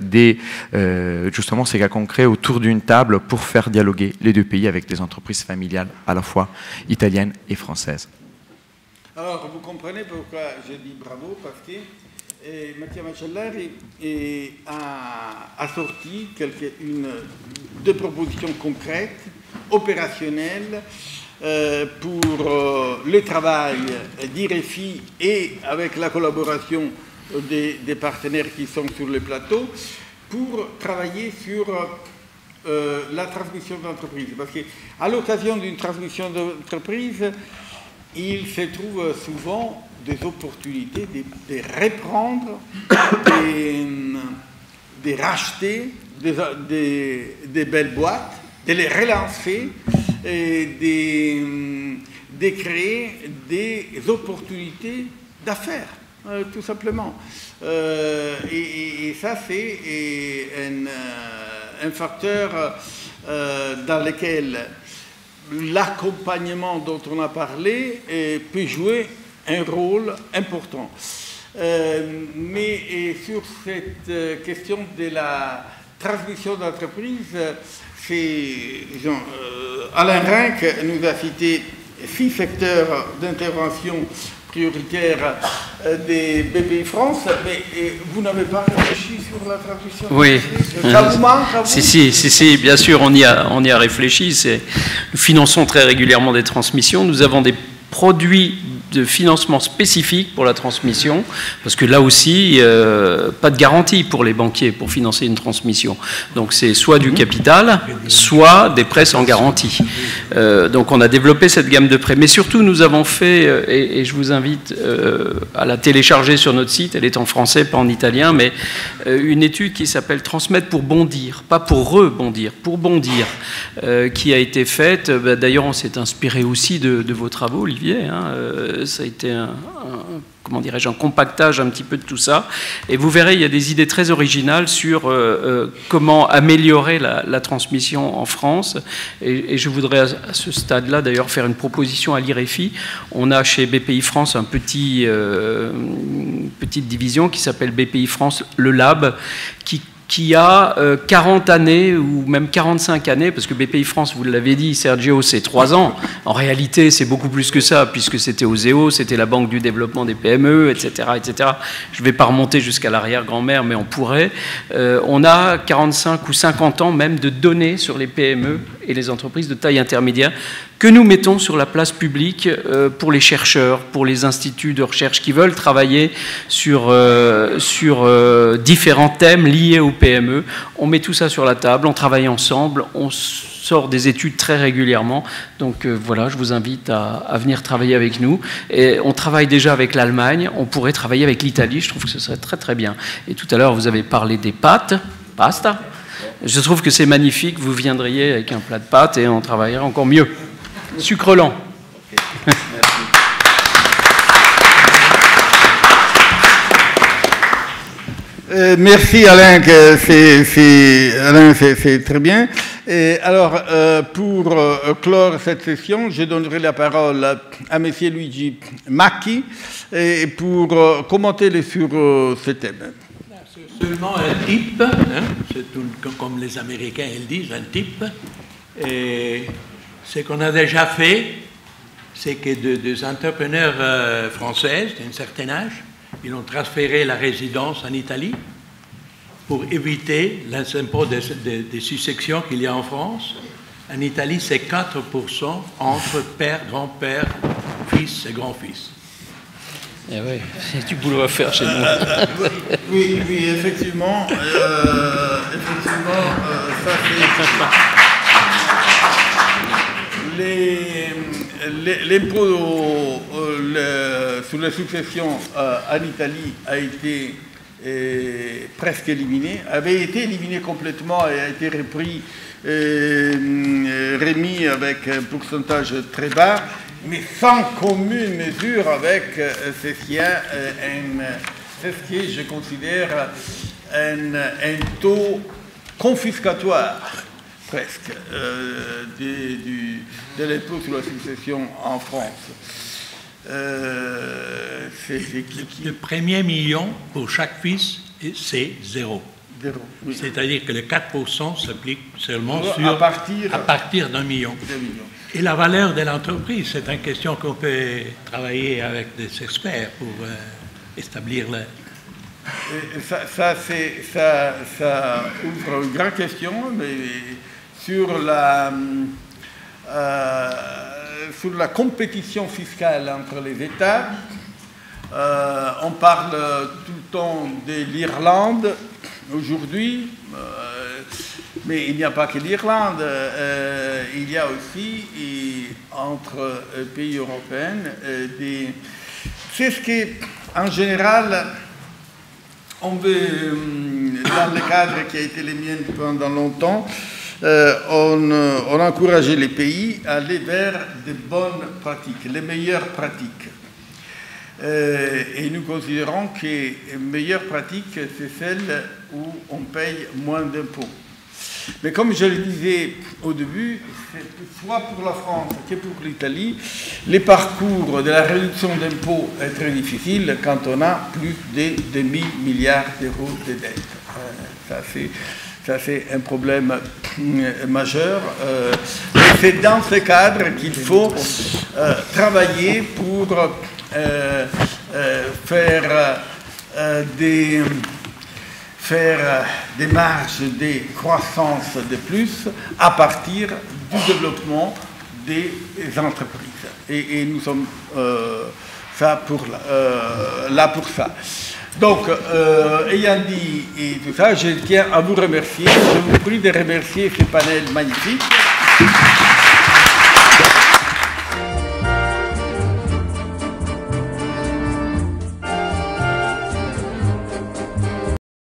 justement ces cas concrets autour d'une table pour faire dialoguer les deux pays avec des entreprises familiales à la fois italiennes et françaises. Alors vous comprenez pourquoi je dis bravo, parce que Mattia Macellari a sorti deux propositions concrètes, opérationnelles, pour le travail d'IREFI et avec la collaboration des partenaires qui sont sur le plateau pour travailler sur la transmission d'entreprise. Parce qu'à l'occasion d'une transmission d'entreprise, il se trouve souvent des opportunités de reprendre, de racheter des belles boîtes, de les relancer et de créer des opportunités d'affaires, tout simplement. Et ça, c'est un facteur dans lequel l'accompagnement dont on a parlé peut jouer un rôle important. Mais sur cette question de la transmission d'entreprise, Alain Rinck nous a cité 6 secteurs d'intervention prioritaires des BPI France, mais vous n'avez pas réfléchi sur la transmission. Oui. Ça vous manque à vous ? Si, bien sûr, on y a réfléchi. Nous finançons très régulièrement des transmissions. Nous avons des produits de financement spécifique pour la transmission, parce que là aussi, pas de garantie pour les banquiers pour financer une transmission. Donc c'est soit du capital, soit des prêts sans garantie. Donc on a développé cette gamme de prêts. Mais surtout, nous avons fait, et je vous invite à la télécharger sur notre site, elle est en français, pas en italien, mais une étude qui s'appelle « Transmettre pour bondir », pas pour rebondir, pour bondir, qui a été faite. D'ailleurs, on s'est inspiré aussi de vos travaux, Olivier, hein, ça a été comment dirais-je, un compactage un petit peu de tout ça. Et vous verrez, il y a des idées très originales sur comment améliorer la transmission en France. Et je voudrais à ce stade-là, d'ailleurs, faire une proposition à l'IREFI. On a chez BPI France une petite division qui s'appelle BPI France Le Lab, qui qui a 40 années ou même 45 années, parce que BPI France, vous l'avez dit, Sergio, c'est 3 ans. En réalité, c'est beaucoup plus que ça, puisque c'était Oseo, c'était la Banque du développement des PME, etc. etc. Je ne vais pas remonter jusqu'à l'arrière-grand-mère, mais on pourrait. On a 45 ou 50 ans même de données sur les PME et les entreprises de taille intermédiaire que nous mettons sur la place publique pour les chercheurs, pour les instituts de recherche qui veulent travailler sur différents thèmes liés aux PME. On met tout ça sur la table, on travaille ensemble, on sort des études très régulièrement. Donc voilà, je vous invite à venir travailler avec nous. Et on travaille déjà avec l'Allemagne, on pourrait travailler avec l'Italie, je trouve que ce serait très très bien. Et tout à l'heure, vous avez parlé des pâtes, pasta. Je trouve que c'est magnifique, vous viendriez avec un plat de pâtes et on travaillerait encore mieux. Sucre lent. Merci Alain, c'est très bien. Et alors, pour clore cette session, je donnerai la parole à M. Luigi Macchi et pour commenter sur ce thème. Seulement un type, hein, c'est tout, comme les Américains ils disent, un type. Et ce qu'on a déjà fait, c'est que des entrepreneurs françaises d'un certain âge, ils ont transféré la résidence en Italie pour éviter l'impôt des successions qu'il y a en France. En Italie, c'est 4% entre père, grand-père, fils et grand-fils. Eh oui, c'est du boulot à faire chez nous. Oui, effectivement. Ça fait... L'impôt sur la succession en Italie a été presque éliminé, avait été éliminé complètement et a été repris, remis avec un pourcentage très bas, mais sans commune mesure avec ce qui est, je considère, un taux confiscatoire presque de l'impôt sur la succession en France. Le premier million pour chaque fils, c'est 0. Oui. C'est-à-dire que le 4% s'applique seulement à partir d'un million. Et la valeur de l'entreprise, c'est une question qu'on peut travailler avec des experts pour établir ça ouvre une grande question, mais sur la compétition fiscale entre les États. On parle tout le temps de l'Irlande aujourd'hui, mais il n'y a pas que l'Irlande, il y a aussi entre pays européens c'est ce qui, en général, on veut, dans le cadre qui a été le mien pendant longtemps, on encourageait les pays à aller vers de bonnes pratiques, les meilleures pratiques. Et nous considérons que les meilleures pratiques, c'est celles où on paye moins d'impôts. Mais comme je le disais au début, soit pour la France que pour l'Italie, les parcours de la réduction d'impôts est très difficile quand on a plus de demi-milliard d'euros de dettes. Ça, c'est un problème majeur. C'est dans ce cadre qu'il faut travailler pour faire des marges de croissance de plus à partir du développement des entreprises. Et nous sommes là pour ça. Donc, ayant dit tout ça, je tiens à vous remercier. Je vous prie de remercier ce panel magnifique.